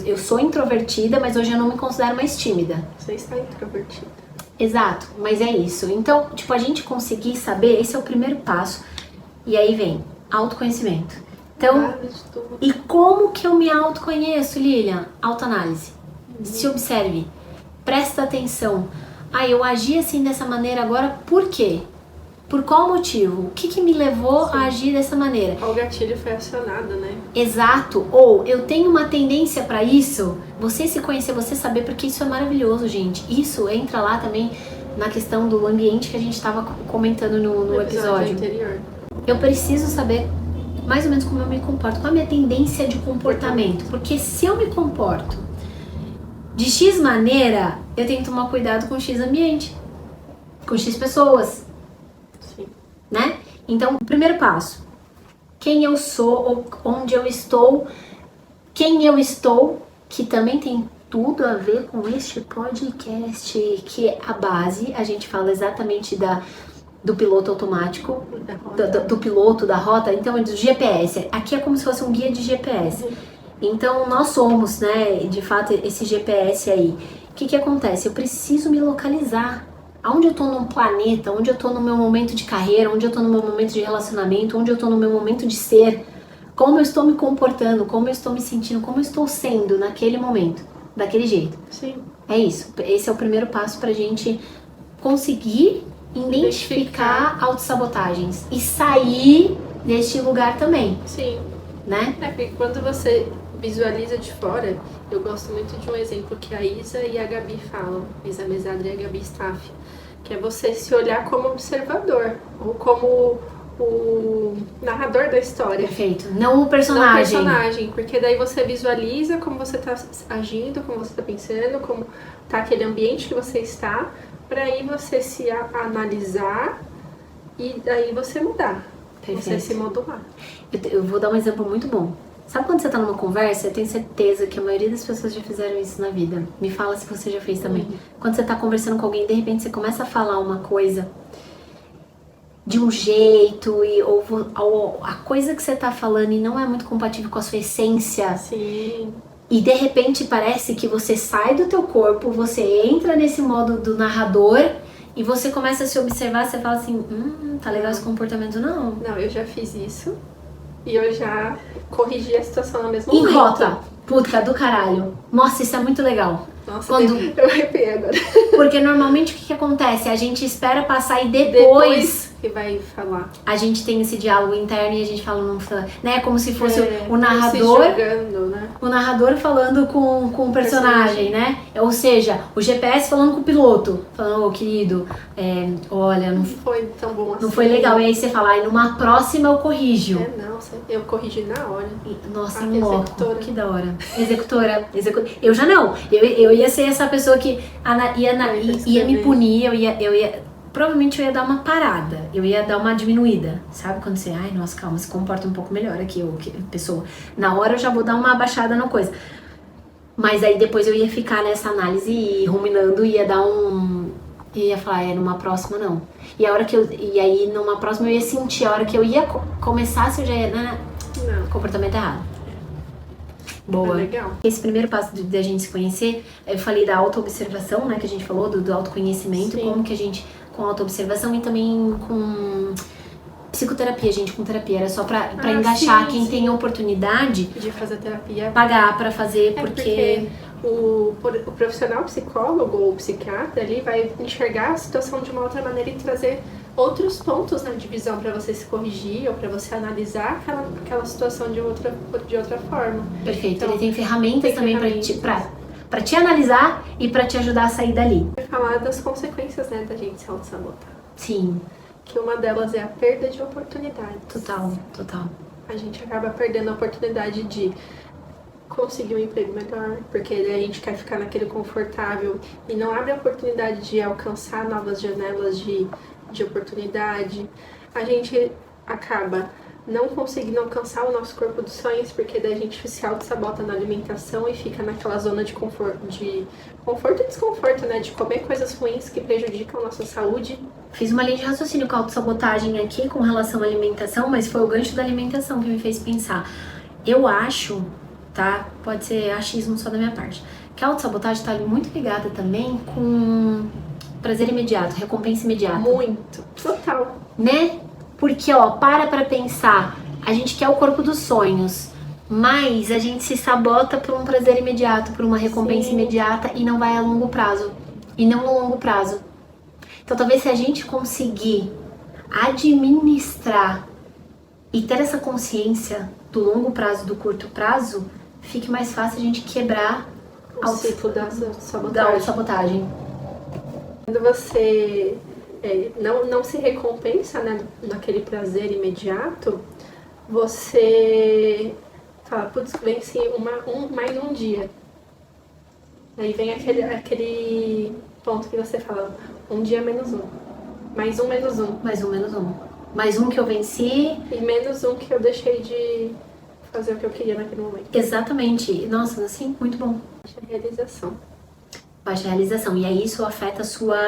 Eu sou introvertida, mas hoje eu não me considero mais tímida. Você está introvertida. Exato, mas é isso. Então, tipo, a gente conseguir saber, esse é o primeiro passo. E aí vem autoconhecimento. Então, Nada de tudo. e como que eu me autoconheço, Lilian? Autoanálise. Se observe. Presta atenção. Ah, eu agi assim dessa maneira agora, por quê? Por qual motivo? O que que me levou a agir dessa maneira? Qual gatilho foi acionado, né? Exato. Ou eu tenho uma tendência pra isso. Você se conhecer, você saber, porque isso é maravilhoso, gente. Isso entra lá também na questão do ambiente que a gente estava comentando no episódio. anterior. Eu preciso saber mais ou menos como eu me comporto, qual a minha tendência de comportamento. Porque se eu me comporto de X maneira, eu tenho que tomar cuidado com X ambiente, com X pessoas, Sim. né? Então, o primeiro passo, quem eu sou, ou onde eu estou, quem eu estou, que também tem tudo a ver com este podcast, que é a base, a gente fala exatamente do piloto automático, do piloto, da rota, então é do GPS. Aqui é como se fosse um guia de GPS. Então nós somos, né, de fato, esse GPS aí. O que acontece? Eu preciso me localizar. Aonde eu tô num planeta, onde eu tô no meu momento de carreira, onde eu tô no meu momento de relacionamento, onde eu tô no meu momento de ser, como eu estou me comportando, como eu estou me sentindo, como eu estou sendo naquele momento, daquele jeito. Sim. É isso. Esse é o primeiro passo pra gente conseguir identificar autossabotagens e sair deste lugar também, Sim. né? É porque quando você visualiza de fora, eu gosto muito de um exemplo que a Isa e a Gabi falam, Isa Mesadra e a Gabi Staff, que é você se olhar como observador, ou como o narrador da história. Perfeito. Não o Não personagem. o personagem, porque daí você visualiza como você está agindo, como você está pensando, como tá aquele ambiente que você está, para aí você se analisar e daí você mudar. Perfeito. Você se modular. Eu vou dar um exemplo muito bom. Sabe quando você tá numa conversa, eu tenho certeza que a maioria das pessoas já fizeram isso na vida. Me fala se você já fez também. Quando você tá conversando com alguém, de repente você começa a falar uma coisa de um jeito, ou a coisa que você tá falando e não é muito compatível com a sua essência. Sim. E de repente parece que você sai do teu corpo, você entra nesse modo do narrador e você começa a se observar, você fala assim, tá legal esse comportamento, não. Não, eu já fiz isso e eu já corrigi a situação no mesmo Em momento. rota, puta do caralho. Nossa, isso é muito legal. Nossa, Quando- eu arrepiei agora. Porque normalmente o que acontece? A gente espera passar e depois que vai falar. a gente tem esse diálogo interno e a gente fala, né? Como se fosse o como narrador. se julgando, né? O narrador falando com o personagem, né? Ou seja, o GPS falando com o piloto. Falando, ô querido, olha, Não foi tão bom assim. não foi legal. E aí você fala, numa próxima eu corrijo. Não, eu corrigi na hora. Nossa, A um louco. executora. Que da hora. Executora. Eu já não. Eu ia ser essa pessoa que ia me punir, eu ia provavelmente eu ia dar uma parada, eu ia dar uma diminuída, sabe? Quando você, ai, nossa, calma, se comporta um pouco melhor aqui, pessoa. Na hora eu já vou dar uma abaixada na coisa. Mas aí depois eu ia ficar nessa análise e ruminando, ia dar ia falar, numa próxima não. E aí numa próxima eu ia sentir, a hora que eu ia começar, se eu já ia, Não. comportamento errado. Boa. É legal. Esse primeiro passo da gente se conhecer, eu falei da autoobservação, né, que a gente falou, do autoconhecimento, Sim. como que a gente, com autoobservação e também com psicoterapia, gente, com terapia. Era só pra engaixar quem tem a oportunidade de fazer terapia. Pagar pra fazer, porque o profissional psicólogo ou psiquiatra, ele vai enxergar a situação de uma outra maneira e trazer outros pontos, né, de visão para você se corrigir ou para você analisar aquela situação de outra forma. Perfeito. Então, ele tem ferramentas também para te analisar e para te ajudar a sair dali. Vai falar das consequências, né, da gente se auto-sabotar. Sim. Que uma delas é a perda de oportunidades. Total. A gente acaba perdendo a oportunidade de conseguir um emprego melhor, porque a gente quer ficar naquele confortável e não abre a oportunidade de alcançar novas janelas de oportunidade. A gente acaba não conseguindo alcançar o nosso corpo dos sonhos, porque daí a gente se auto-sabota na alimentação e fica naquela zona de conforto e desconforto, né? De comer coisas ruins que prejudicam a nossa saúde. Fiz uma linha de raciocínio com a autossabotagem aqui com relação à alimentação, mas foi o gancho da alimentação que me fez pensar. Eu acho, tá? Pode ser achismo só da minha parte, que a autossabotagem está muito ligada também com prazer imediato, recompensa imediata. Muito. Total. Né? Porque, ó, para pensar, a gente quer o corpo dos sonhos, mas a gente se sabota por um prazer imediato, por uma recompensa imediata e não vai a longo prazo. E não no longo prazo. Então, talvez se a gente conseguir administrar e ter essa consciência do longo prazo, do curto prazo, fique mais fácil a gente quebrar o ciclo da autossabotagem. Quando você não se recompensa, né, naquele prazer imediato, você fala, putz, venci mais um dia. Aí vem aquele ponto que você fala, um dia menos um. Mais um menos um. Mais um menos um. Mais um que eu venci. E menos um que eu deixei de fazer o que eu queria naquele momento. Exatamente. Nossa, assim, muito bom. Baixa realização. Baixa realização. E aí isso afeta a sua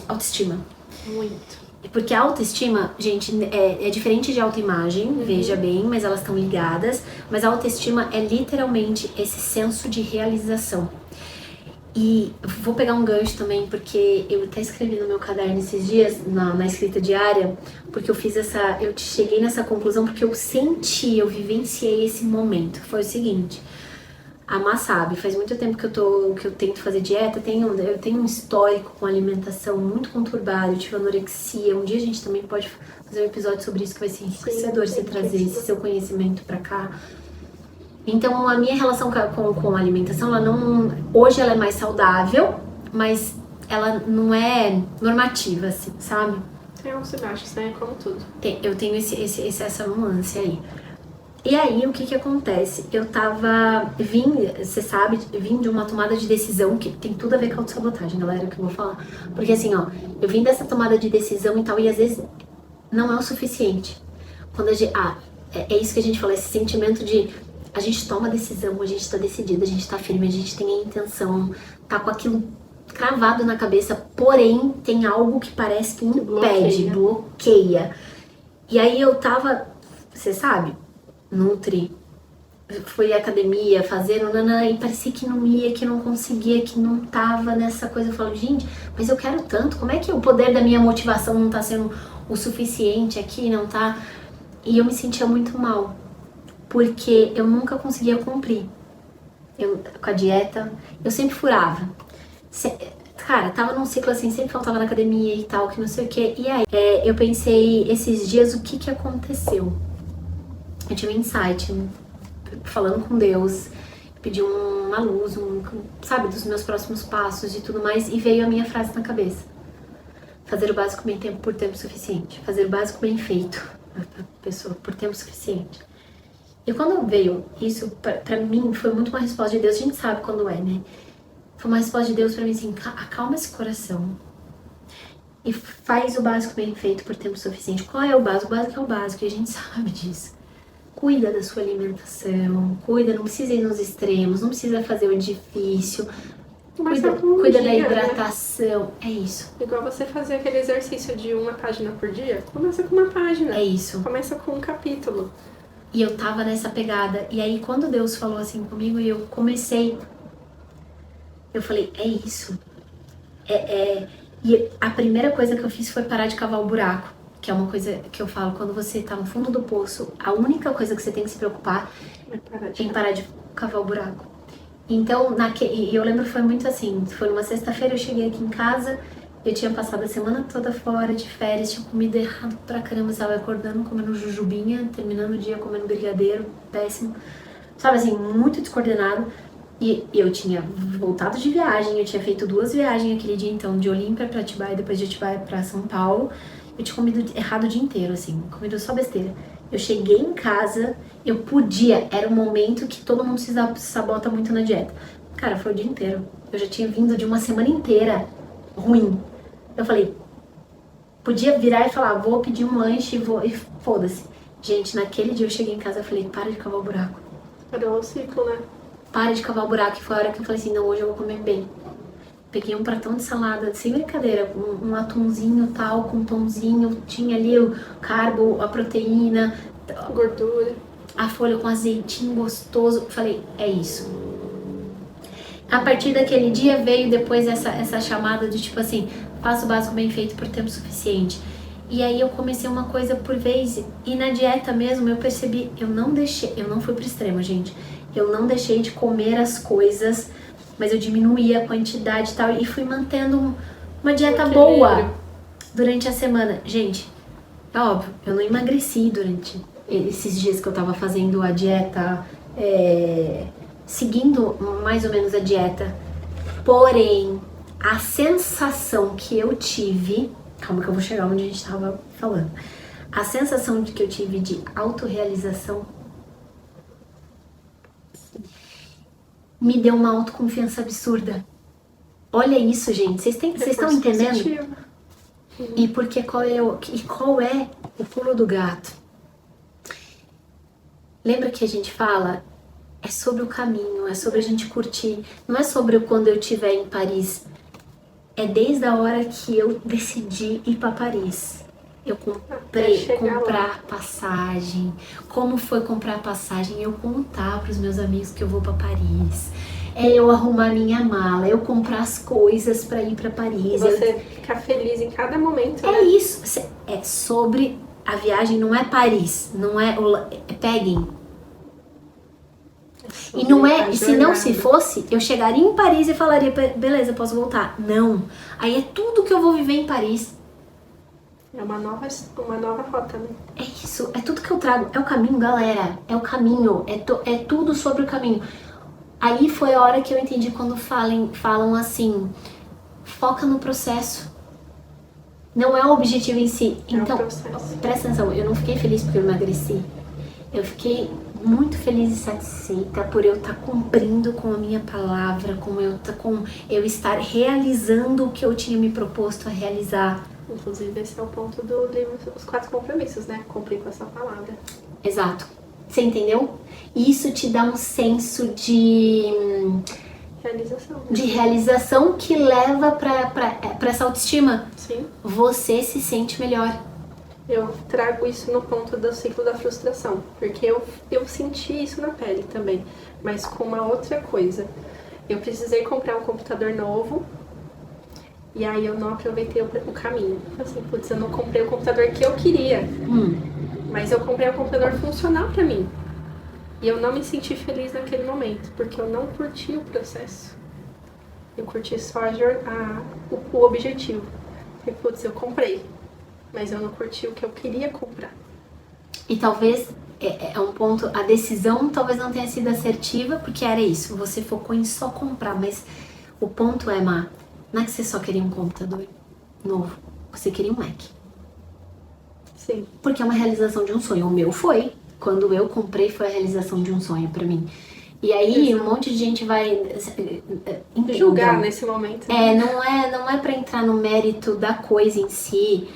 autoestima. Muito. Porque a autoestima, gente, é diferente de autoimagem, veja bem, mas elas estão ligadas. Mas a autoestima é literalmente esse senso de realização. E vou pegar um gancho também, porque eu até escrevi no meu caderno esses dias, na escrita diária, porque eu cheguei nessa conclusão porque eu vivenciei esse momento. Foi o seguinte, a Má sabe, faz muito tempo que eu tento fazer dieta, eu tenho um histórico com alimentação muito conturbado, eu tive anorexia, um dia a gente também pode fazer um episódio sobre isso que vai ser enriquecedor você trazer esse seu conhecimento pra cá. Então, a minha relação com a alimentação, hoje ela é mais saudável, mas ela não é normativa, assim, sabe? Tem altos e baixos, né? Como tudo. Eu tenho essa nuance aí. E aí, o que acontece? Eu você sabe, vim de uma tomada de decisão que tem tudo a ver com a autossabotagem, galera, que eu vou falar. Porque assim, ó, eu vim dessa tomada de decisão e tal, e às vezes não é o suficiente. Quando é isso que a gente fala, esse sentimento de a gente toma decisão, a gente tá decidida, a gente tá firme, a gente tem a intenção, tá com aquilo cravado na cabeça, porém tem algo que parece que impede, bloqueia. E aí eu tava, você sabe, nutri, fui à academia, fazendo e parecia que não ia, que não conseguia, que não tava nessa coisa. Eu falo, gente, mas eu quero tanto, como é que o poder da minha motivação não tá sendo o suficiente aqui, não tá? E eu me sentia muito mal. Porque eu nunca conseguia cumprir. Com a dieta, eu sempre furava. Cara, tava num ciclo assim, sempre faltava na academia e tal, que não sei o que. E aí, eu pensei esses dias o que aconteceu. Eu tive um insight, falando com Deus, pedi uma luz, sabe, dos meus próximos passos e tudo mais, e veio a minha frase na cabeça. Fazer o básico bem por tempo suficiente. Fazer o básico bem feito, pessoa, por tempo suficiente. E quando veio isso, pra mim, foi muito uma resposta de Deus. A gente sabe quando é, né? Foi uma resposta de Deus pra mim assim, acalma esse coração. E faz o básico bem feito por tempo suficiente. Qual é o básico? O básico é o básico, e a gente sabe disso. Cuida da sua alimentação, não precisa ir nos extremos, não precisa fazer o difícil. Cuida da hidratação, né? É isso. Igual você fazer aquele exercício de uma página por dia, começa com uma página. É isso. Começa com um capítulo. E eu tava nessa pegada. E aí, quando Deus falou assim comigo, e eu comecei, eu falei, é isso. E a primeira coisa que eu fiz foi parar de cavar o buraco. que é uma coisa que eu falo, quando você tá no fundo do poço, a única coisa que você tem que se preocupar é em parar de cavar o buraco. Então, eu lembro que foi muito assim, foi numa sexta-feira, eu cheguei aqui em casa, eu tinha passado a semana toda fora de férias, tinha comido errado pra caramba, estava acordando, comendo jujubinha, terminando o dia comendo brigadeiro, péssimo. Sabe assim, muito descoordenado. E eu tinha voltado de viagem, eu tinha feito 2 viagens aquele dia, então, de Olímpia pra Atibaia e depois de Atibaia pra São Paulo. Eu tinha comido errado o dia inteiro, assim, comido só besteira. Eu cheguei em casa, eu podia, era um momento que todo mundo se sabota muito na dieta. Cara, foi o dia inteiro. Eu já tinha vindo de uma semana inteira ruim. Eu falei, podia virar e falar, vou pedir um lanche e foda-se. Gente, naquele dia eu cheguei em casa e falei, para de cavar o buraco. Parou o ciclo, né? Para de cavar o buraco. E foi a hora que eu falei assim, não, hoje eu vou comer bem. Peguei um pratão de salada, sem brincadeira, um atumzinho tal, com pãozinho, tinha ali o carbo, a proteína, gordura, a folha com azeitinho gostoso. Falei, é isso. A partir daquele dia veio depois essa chamada de tipo assim, faça o básico bem feito por tempo suficiente. E aí eu comecei uma coisa por vez, e na dieta mesmo eu percebi, eu não fui pro extremo, gente. Eu não deixei de comer as coisas, mas eu diminuí a quantidade e tal, e fui mantendo uma dieta boa durante a semana. Gente, é óbvio, eu não emagreci durante esses dias que eu tava fazendo a dieta, seguindo mais ou menos a dieta. Porém, a sensação que eu tive, calma que eu vou chegar onde a gente tava falando, a sensação que eu tive de autorrealização me deu uma autoconfiança absurda. Olha isso, gente. Vocês estão entendendo? E porque qual é o pulo do gato? Lembra que a gente fala? É sobre o caminho, é sobre a gente curtir. Não é sobre quando eu estiver em Paris. É desde a hora que eu decidi ir para Paris. Eu comprar passagem. Como foi comprar passagem? Eu contar para os meus amigos que eu vou para Paris. É eu arrumar minha mala, eu comprar as coisas para ir para Paris. Você ficar feliz em cada momento, né? É isso. É sobre a viagem, não é Paris, não é peguem. E não é, se fosse, eu chegaria em Paris e falaria, beleza, posso voltar. Não. Aí é tudo que eu vou viver em Paris. É uma nova rota, né? É isso, é tudo que eu trago. É o caminho, galera. É o caminho. É tudo sobre o caminho. Aí foi a hora que eu entendi quando falam assim, foca no processo. Não é o objetivo em si. Então, presta atenção, eu não fiquei feliz porque eu emagreci. Eu fiquei muito feliz e satisfeita por eu estar cumprindo com a minha palavra, com eu estar realizando o que eu tinha me proposto a realizar. Inclusive, esse é o ponto do livro, os 4 compromissos, né? Cumprir com essa palavra. Exato. Você entendeu? Isso te dá um senso de realização. De realização que leva pra essa autoestima. Sim. Você se sente melhor. Eu trago isso no ponto do ciclo da frustração, porque eu senti isso na pele também, mas com uma outra coisa. Eu precisei comprar um computador novo, e aí eu não aproveitei o caminho. Assim, putz, eu não comprei o computador que eu queria, mas eu comprei um computador funcional pra mim. E eu não me senti feliz naquele momento, porque eu não curti o processo. Eu curti só o objetivo. Porque, putz, eu comprei, mas eu não curti o que eu queria comprar. E talvez é um ponto, a decisão talvez não tenha sido assertiva, porque era isso, você focou em só comprar, mas o ponto é, Má, não é que você só queria um computador novo, você queria um Mac. Sim. Porque é uma realização de um sonho. O meu foi. Quando eu comprei, foi a realização de um sonho pra mim. E aí, um monte de gente vai julgar nesse momento. Né? Não é pra entrar no mérito da coisa em si.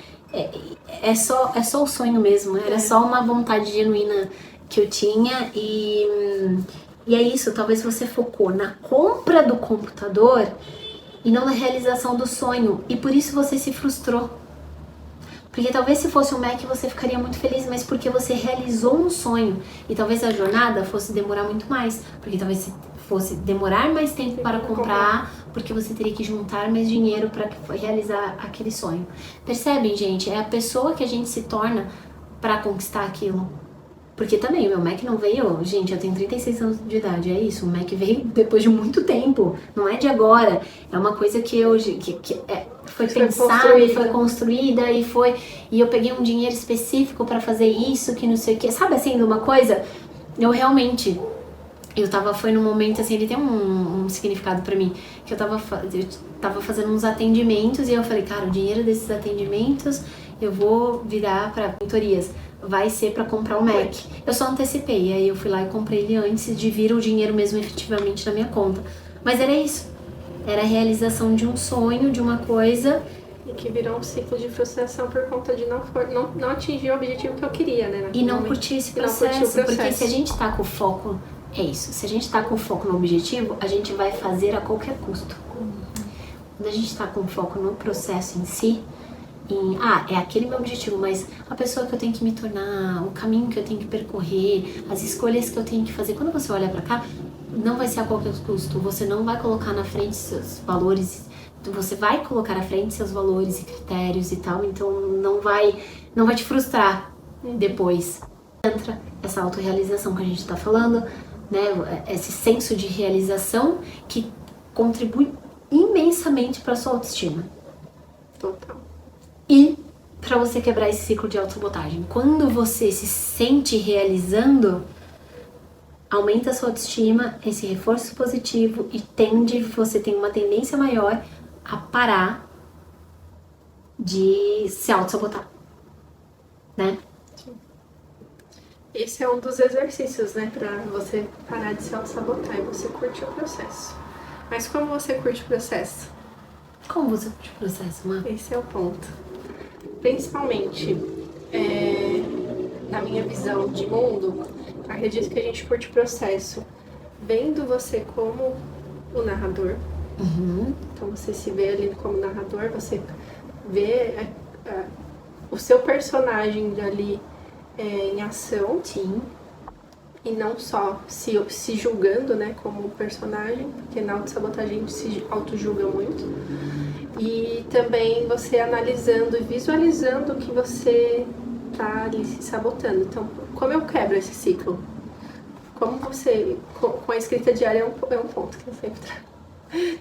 É só o sonho mesmo. Era só uma vontade genuína que eu tinha. E é isso. Talvez você focou na compra do computador e não na realização do sonho. E por isso você se frustrou. Porque talvez se fosse um Mac você ficaria muito feliz, mas porque você realizou um sonho. E talvez a jornada fosse demorar muito mais. Porque talvez se fosse demorar mais tempo para comprar, porque você teria que juntar mais dinheiro para realizar aquele sonho. Percebem, gente? É a pessoa que a gente se torna para conquistar aquilo. Porque também, o meu Mac não veio... Gente, eu tenho 36 anos de idade, é isso. O Mac veio depois de muito tempo. Não é de agora. É uma coisa que foi pensada, foi construída e eu peguei um dinheiro específico para fazer isso, que não sei o que. Sabe assim, de uma coisa? Foi num momento assim, ele tem um significado pra mim, que eu tava fazendo uns atendimentos e eu falei, cara, o dinheiro desses atendimentos eu vou virar pra mentorias, vai ser pra comprar o Mac. Eu só antecipei, aí eu fui lá e comprei ele antes de vir o dinheiro mesmo efetivamente na minha conta. Mas era isso, era a realização de um sonho, de uma coisa... E que virou um ciclo de frustração por conta de não atingir o objetivo que eu queria, né? E não curtir esse processo, porque se a gente tá com foco... É isso, se a gente tá com foco no objetivo, a gente vai fazer a qualquer custo. Quando a gente tá com foco no processo em si, é aquele meu objetivo, mas a pessoa que eu tenho que me tornar, o caminho que eu tenho que percorrer, as escolhas que eu tenho que fazer, quando você olha pra cá, não vai ser a qualquer custo, você não vai colocar na frente seus valores, você vai colocar à frente seus valores e critérios e tal, então não vai te frustrar depois. Entra essa autorrealização que a gente tá falando, né, esse senso de realização que contribui imensamente para sua autoestima. Total. E para você quebrar esse ciclo de autossabotagem. Quando você se sente realizando, aumenta a sua autoestima, esse reforço positivo e você tem uma tendência maior a parar de se autossabotar, né? Esse é um dos exercícios, né, pra você parar de se auto-sabotar e você curtir o processo. Mas como você curte o processo? Como você curte o processo, Má? Esse é o ponto. Principalmente, na minha visão de mundo, acredito que a gente curte o processo vendo você como o narrador. Uhum. Então você se vê ali como narrador, você vê o seu personagem ali em ação. Sim. E não só se julgando, né, como personagem, porque na autossabotagem a gente se auto-julga muito. E também você analisando e visualizando que você tá ali se sabotando. Então, como eu quebro esse ciclo? Como você, com a escrita diária é um ponto que eu sempre trago.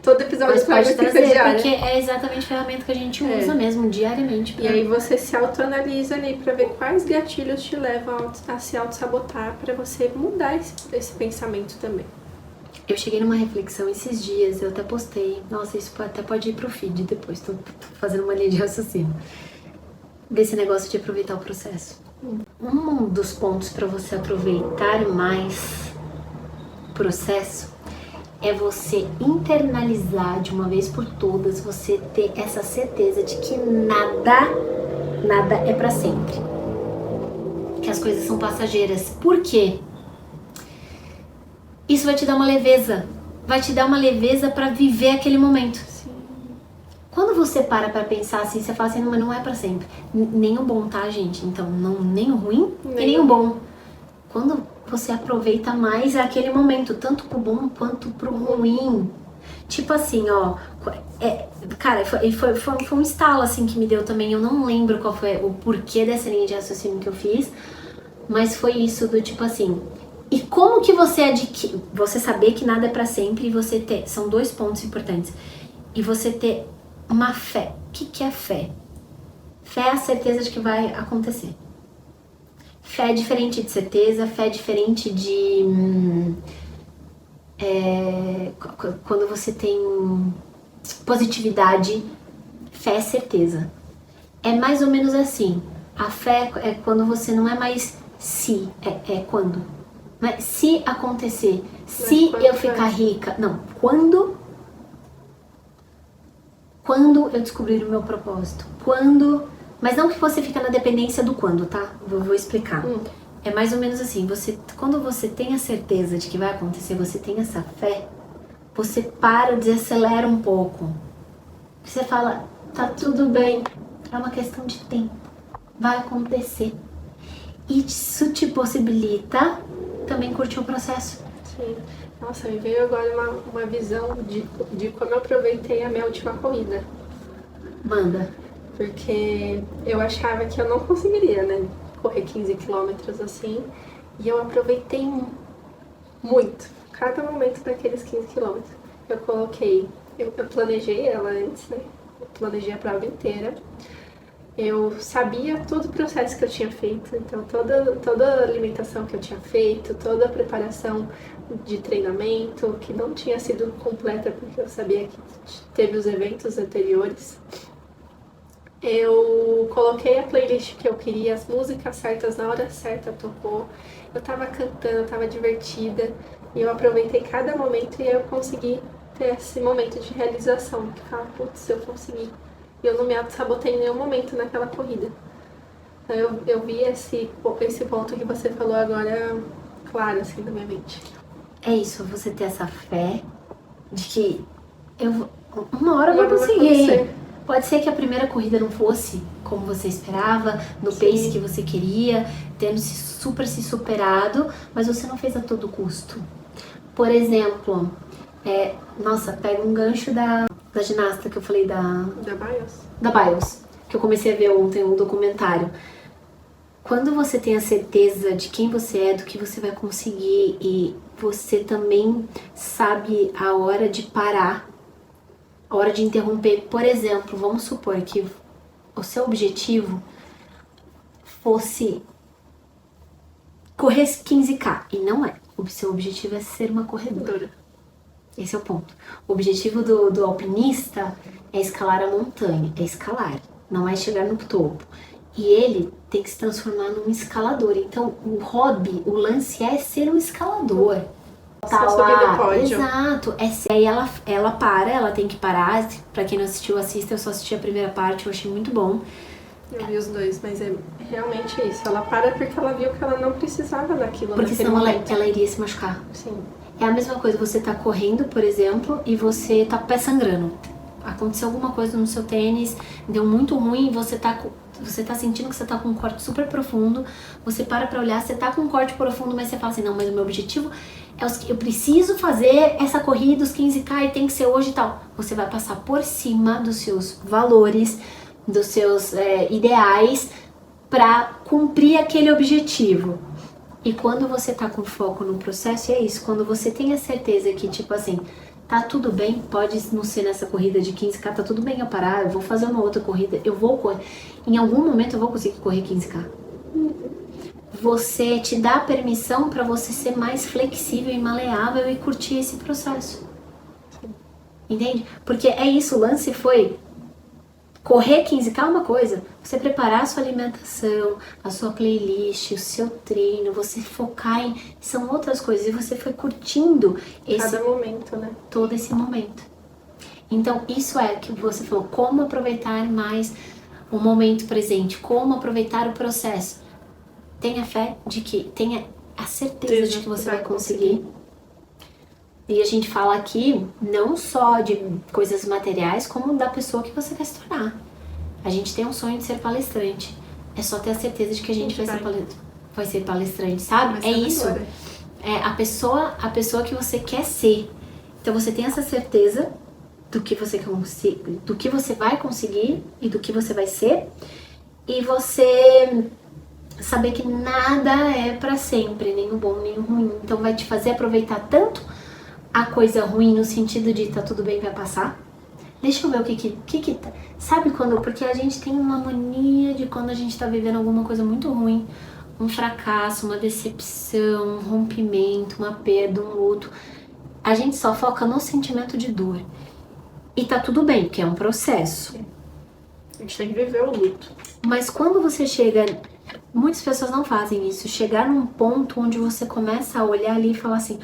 Todo episódio Mas pode trazer, diária. porque é exatamente a ferramenta que a gente usa mesmo, diariamente. E aí você se autoanalisa ali pra ver quais gatilhos te levam a se auto-sabotar pra você mudar esse pensamento também. Eu cheguei numa reflexão esses dias, eu até postei. Nossa, isso até pode ir pro feed depois, tô fazendo uma linha de raciocínio. Desse negócio de aproveitar o processo. Um dos pontos pra você aproveitar mais o processo é você internalizar de uma vez por todas, você ter essa certeza de que nada é pra sempre. Que as coisas são passageiras. Por quê? Isso vai te dar uma leveza. Vai te dar uma leveza pra viver aquele momento. Sim. Quando você para pra pensar assim, você fala assim, mas não é pra sempre. Nem o bom, tá, gente? Então, nem o ruim e nem o bom. Quando você aproveita mais aquele momento, tanto pro bom quanto pro ruim. Tipo assim, ó, cara, foi um estalo assim que me deu também, eu não lembro qual foi o porquê dessa linha de raciocínio que eu fiz, mas foi isso do tipo assim, e como que você saber que nada é pra sempre e você ter, são dois pontos importantes, e você ter uma fé. O que é fé? Fé é a certeza de que vai acontecer. Fé é diferente de certeza, fé é diferente de... quando você tem positividade, fé é certeza. É mais ou menos assim. A fé é quando você não é mais se, é quando. Não é se acontecer, se eu ficar rica. Não, quando eu descobrir o meu propósito. Mas não que você fica na dependência do quando, tá? Vou explicar. É mais ou menos assim, quando você tem a certeza de que vai acontecer, você tem essa fé, você para, desacelera um pouco. Você fala, tá tudo bem, é uma questão de tempo, vai acontecer. E isso te possibilita também curtir o processo. Sim. Nossa, me veio agora uma visão de como eu aproveitei a minha última corrida. Manda. Porque eu achava que eu não conseguiria, né? Correr 15 quilômetros assim. E eu aproveitei muito. Cada momento daqueles 15 quilômetros. Eu planejei ela antes, né? Eu planejei a prova inteira. Eu sabia todo o processo que eu tinha feito, então toda a alimentação que eu tinha feito, toda a preparação de treinamento, que não tinha sido completa porque eu sabia que teve os eventos anteriores. Eu coloquei a playlist que eu queria, as músicas certas na hora certa tocou. Eu tava cantando, eu tava divertida e eu aproveitei cada momento e eu consegui ter esse momento de realização, que fala, putz, eu consegui. E eu não me auto-sabotei em nenhum momento naquela corrida. Então eu vi esse ponto que você falou agora claro, assim, na minha mente. É isso, você ter essa fé de que uma hora eu vou conseguir. Pode ser que a primeira corrida não fosse como você esperava, no pace que você queria, tendo se superado, mas você não fez a todo custo. Por exemplo, nossa, pega um gancho da ginasta que eu falei da Bios, que eu comecei a ver ontem um documentário. Quando você tem a certeza de quem você é, do que você vai conseguir e você também sabe a hora de parar, a hora de interromper. Por exemplo, vamos supor que o seu objetivo fosse correr 15K, e não é. O seu objetivo é ser uma corredora. Esse é o ponto. O objetivo do alpinista é escalar a montanha, é escalar, não é chegar no topo. E ele tem que se transformar num escalador. Então, o hobby, o lance é ser um escalador. Tá lá, exato. Aí ela para, ela tem que parar. Pra quem não assistiu, assista. Eu só assisti a primeira parte, eu achei muito bom. Eu vi os dois, mas é realmente isso. Ela para porque ela viu que ela não precisava daquilo. Porque senão ela iria se machucar. Sim. É a mesma coisa, você tá correndo, por exemplo, e você tá com o pé sangrando. Aconteceu alguma coisa no seu tênis, deu muito ruim, você tá sentindo que você tá com um corte super profundo, você para pra olhar, você tá com um corte profundo, mas você fala assim, não, mas o meu objetivo eu preciso fazer essa corrida, os 15K, e tem que ser hoje e tal. Você vai passar por cima dos seus valores, dos seus ideais, pra cumprir aquele objetivo. E quando você tá com foco no processo, é isso, quando você tem a certeza que, tipo assim, tá tudo bem, pode não ser nessa corrida de 15K, tá tudo bem eu parar, eu vou fazer uma outra corrida, eu vou correr. Em algum momento eu vou conseguir correr 15K. Você te dá permissão para você ser mais flexível e maleável e curtir esse processo. Entende? Porque é isso, o lance foi correr 15K é uma coisa, você preparar a sua alimentação, a sua playlist, o seu treino, você focar em... são outras coisas, e você foi curtindo cada momento, né? Todo esse momento. Então, isso é que você falou, como aproveitar mais o momento presente, como aproveitar o processo. Tenha fé de que, tenha a certeza de que você vai conseguir. E a gente fala aqui não só de coisas materiais, como da pessoa que você quer se tornar. A gente tem um sonho de ser palestrante. É só ter a certeza de que a gente vai ser palestrante, sabe? É isso. É a pessoa que você quer ser. Então você tem essa certeza do que você vai conseguir e do que você vai ser. E você saber que nada é pra sempre, nem o bom nem o ruim. Então vai te fazer aproveitar tanto a coisa ruim no sentido de tá tudo bem, vai passar. Deixa eu ver o que tá. Sabe quando? Porque a gente tem uma mania de quando a gente tá vivendo alguma coisa muito ruim, um fracasso, uma decepção, um rompimento, uma perda, um luto. A gente só foca no sentimento de dor. E tá tudo bem, porque é um processo. A gente tem que viver o luto. Mas quando você chega... Muitas pessoas não fazem isso. Chegar num ponto onde você começa a olhar ali e falar assim...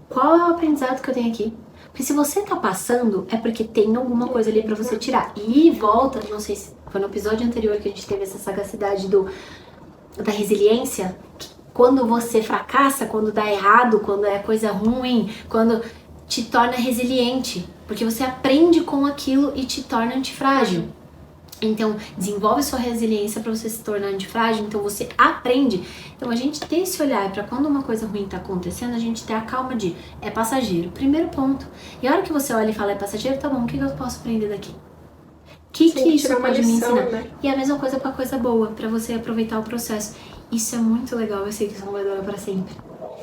Qual é o aprendizado que eu tenho aqui? Porque se você tá passando, é porque tem alguma coisa ali pra você tirar. E volta, não sei se foi no episódio anterior que a gente teve essa sagacidade da resiliência. Que quando você fracassa, quando dá errado, quando é coisa ruim, quando te torna resiliente. Porque você aprende com aquilo e te torna antifrágil. Então, desenvolve sua resiliência para você se tornar antifrágil, então você aprende. Então, a gente ter esse olhar para quando uma coisa ruim tá acontecendo, a gente ter a calma de, é passageiro, primeiro ponto. E a hora que você olha e fala, é passageiro, tá bom, o que eu posso aprender daqui? O que isso pode me ensinar? Né? E a mesma coisa com a coisa boa, para você aproveitar o processo. Isso é muito legal, eu sei que isso não vai durar para sempre.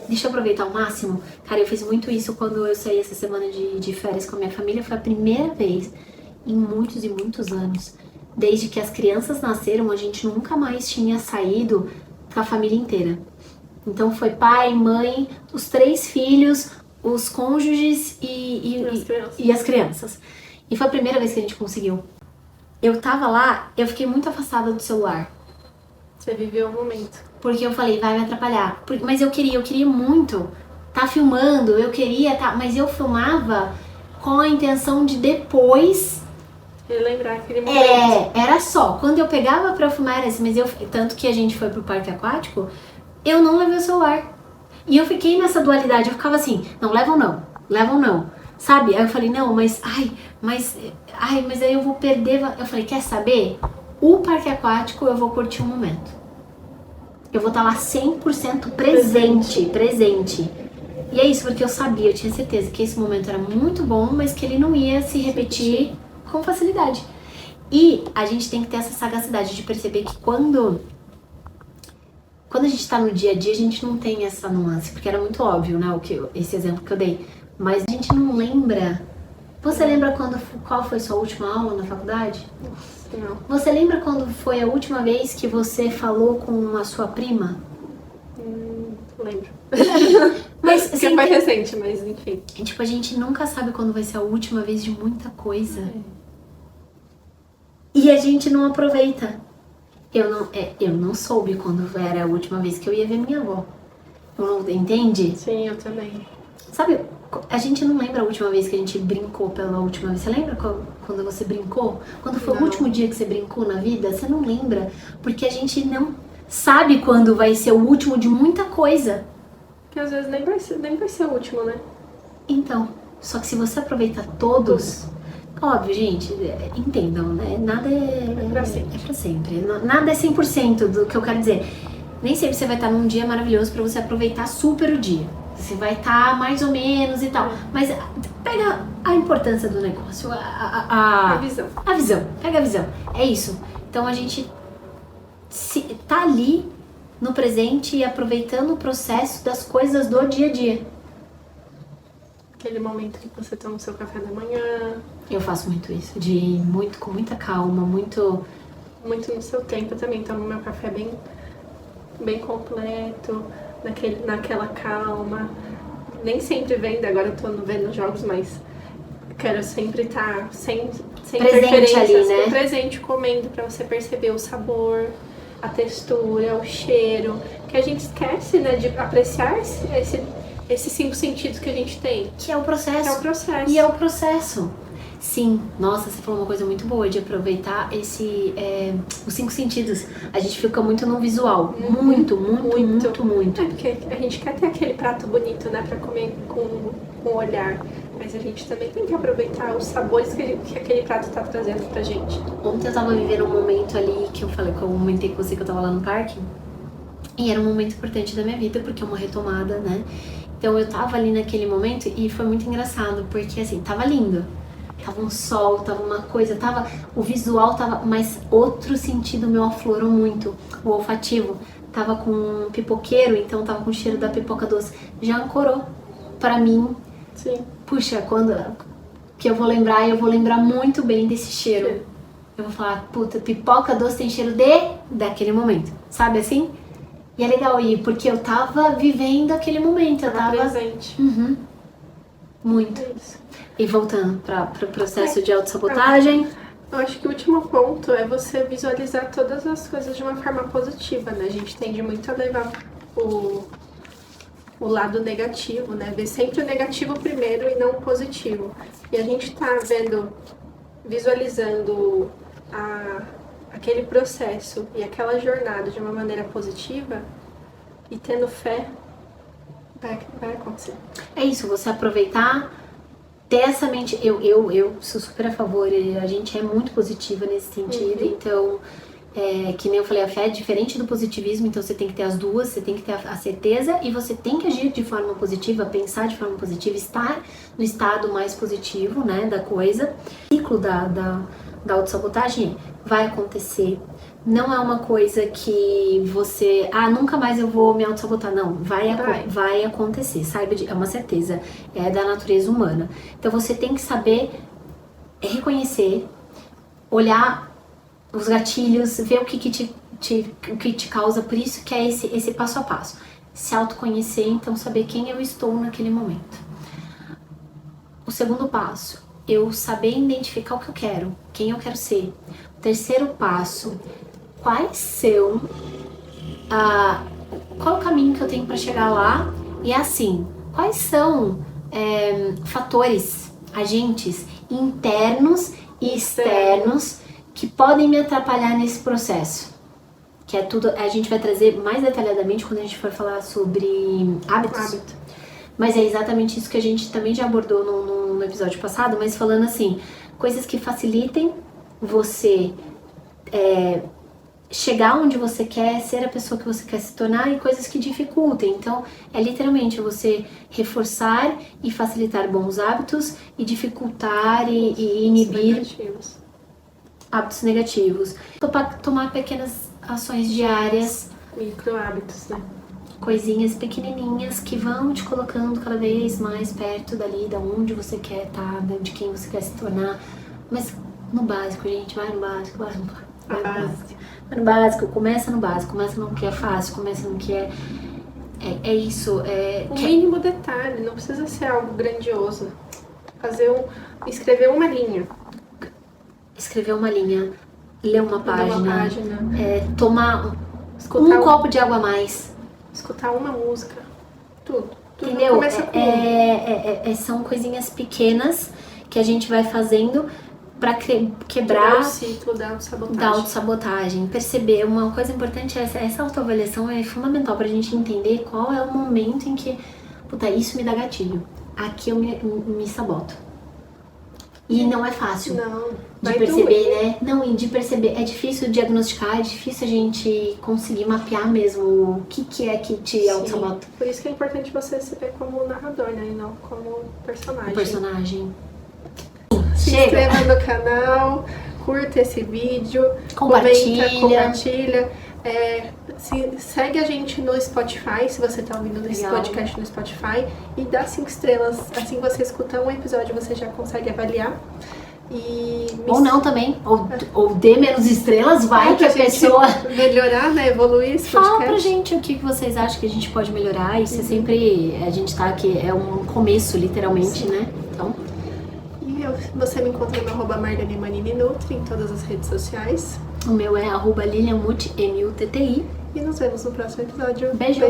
Deixa eu aproveitar ao máximo. Cara, eu fiz muito isso quando eu saí essa semana de férias com a minha família. Foi a primeira vez em muitos e muitos anos. Desde que as crianças nasceram, a gente nunca mais tinha saído com a família inteira. Então foi pai, mãe, os 3 filhos, os cônjuges e as crianças. E foi a primeira vez que a gente conseguiu. Eu tava lá, eu fiquei muito afastada do celular. Você viveu o momento. Porque eu falei, vai me atrapalhar. Mas eu queria muito tá filmando, eu queria tá, mas eu filmava com a intenção de depois relembrar aquele momento. Era só. Quando eu pegava pra filmar, era assim, mas tanto que a gente foi pro parque aquático, eu não levei o celular. E eu fiquei nessa dualidade, eu ficava assim, não, levam não. Sabe? Aí eu falei, não, mas aí eu vou perder. Eu falei, quer saber? O parque aquático eu vou curtir um momento. Eu vou estar lá 100% presente. E é isso, porque eu sabia, eu tinha certeza que esse momento era muito bom, mas que ele não ia se repetir com facilidade. E a gente tem que ter essa sagacidade de perceber que quando a gente tá no dia a dia, a gente não tem essa nuance, porque era muito óbvio, né, esse exemplo que eu dei. Mas a gente não lembra. Você lembra qual foi sua última aula na faculdade? Não. Você lembra quando foi a última vez que você falou com a sua prima? Lembro. Mas porque foi recente, mas enfim. Tipo, a gente nunca sabe quando vai ser a última vez de muita coisa. E a gente não aproveita. Eu não soube quando era a última vez que eu ia ver minha avó. Entende? Sim, eu também. Sabe, a gente não lembra a última vez que a gente brincou pela última vez. Você lembra quando você brincou? Quando foi o último dia que você brincou na vida? Você não lembra. Porque a gente não sabe quando vai ser o último de muita coisa. Que às vezes nem vai ser o último, né? Então, só que se você aproveitar todos... Óbvio, gente, entendam, né? Nada é pra sempre. Nada é 100% do que eu quero dizer. Nem sempre você vai estar num dia maravilhoso pra você aproveitar super o dia. Você vai estar mais ou menos e tal. Mas pega a importância do negócio, a visão. A visão, pega a visão. É isso. Então a gente tá ali no presente e aproveitando o processo das coisas do dia a dia. Aquele momento que você toma o seu café da manhã. Eu faço muito isso, com muita calma, muito no seu tempo também. Tomo meu café bem completo, naquela calma. Nem sempre vendo, agora eu tô vendo jogos, mas quero sempre estar sem presente ali, né? Presente, comendo, pra você perceber o sabor, a textura, o cheiro. Que a gente esquece, né, de apreciar esses 5 sentidos que a gente tem. Que é o processo. E é o processo. Sim, nossa, você falou uma coisa muito boa de aproveitar os 5 sentidos. A gente fica muito no visual. Muito. É porque a gente quer ter aquele prato bonito, né, pra comer com o olhar. Mas a gente também tem que aproveitar os sabores que aquele prato tá trazendo pra gente. Ontem eu tava vivendo um momento ali que eu comentei com você que eu tava lá no parque. E era um momento importante da minha vida, porque é uma retomada, né? Então eu tava ali naquele momento e foi muito engraçado, porque assim, tava lindo. Tava um sol, tava uma coisa, o visual tava, mas outro sentido meu aflorou muito, o olfativo. Tava com um pipoqueiro, então tava com o cheiro da pipoca doce. Já ancorou pra mim. Sim. Puxa, quando que eu vou lembrar muito bem desse cheiro. Sim. Eu vou falar, puta, pipoca doce tem cheiro daquele momento, sabe assim? E é legal ir, porque eu tava vivendo aquele momento, eu tava presente. Muito. É isso. E voltando pro processo de autossabotagem. Eu acho que o último ponto é você visualizar todas as coisas de uma forma positiva, né? A gente tende muito a levar o lado negativo, né? Ver sempre o negativo primeiro e não o positivo. E a gente tá visualizando aquele processo e aquela jornada de uma maneira positiva e tendo fé, vai acontecer. É isso, você aproveitar, ter essa mente, eu sou super a favor, a gente é muito positiva nesse sentido, então, que nem eu falei, a fé é diferente do positivismo, então você tem que ter as duas, você tem que ter a certeza e você tem que agir de forma positiva, pensar de forma positiva, estar no estado mais positivo, né, da coisa. O ciclo da autossabotagem vai acontecer. Não é uma coisa que você, nunca mais eu vou me auto-sabotar. Não, vai acontecer, saiba, é uma certeza, é da natureza humana. Então você tem que saber reconhecer, olhar os gatilhos, ver o que te causa, por isso que é esse passo a passo. Se autoconhecer, então saber quem eu estou naquele momento. O segundo passo, eu saber identificar o que eu quero, quem eu quero ser. O terceiro passo, quais são, qual é o caminho que eu tenho para chegar lá, e assim, quais são fatores, agentes internos e externos que podem me atrapalhar nesse processo, que é tudo, a gente vai trazer mais detalhadamente quando a gente for falar sobre hábitos. Mas é exatamente isso que a gente também já abordou no episódio passado, mas falando assim, coisas que facilitem você chegar onde você quer, ser a pessoa que você quer se tornar, e coisas que dificultem. Então, é literalmente você reforçar e facilitar bons hábitos e dificultar e inibir hábitos negativos. Tomar pequenas ações diárias. Micro hábitos, né? Coisinhas pequenininhas que vão te colocando cada vez mais perto dali, da onde você quer estar, de quem você quer se tornar. Mas no básico, gente, vai no básico, vai no básico. Vai no básico, começa no básico, começa no que é fácil, começa no que é isso. O mínimo detalhe, não precisa ser algo grandioso. Escrever uma linha. Escrever uma linha, ler uma página. Tomar Escutar um copo de água a mais. Escutar uma música. Tudo. Entendeu? Começa com são coisinhas pequenas que a gente vai fazendo pra quebrar o ciclo da autossabotagem. Da autossabotagem. Perceber, uma coisa importante é essa autoavaliação é fundamental pra gente entender qual é o momento em que, isso me dá gatilho. Aqui eu me saboto. E não é fácil de perceber, né? Não, e de perceber. É difícil diagnosticar, é difícil a gente conseguir mapear mesmo o que é que te autossabota. Por isso que é importante você se ver como narrador, né? E não como personagem. O personagem. Se inscreva no canal, curta esse vídeo, compartilha. Segue a gente no Spotify, se você tá ouvindo esse podcast no Spotify, e dá 5 estrelas. Assim que você escutar um episódio, você já consegue avaliar. Ou não também, ou dê menos estrelas, vai que a pessoa melhorar, né, evoluir esse podcast. Fala pra gente o que vocês acham que a gente pode melhorar. Isso é sempre, a gente tá aqui, é um começo, literalmente, né? Então... Você me encontra no @MarleniManiniNutri em todas as redes sociais. O meu é @LilianMutti, MUTTI. E nos vemos no próximo episódio. Beijo!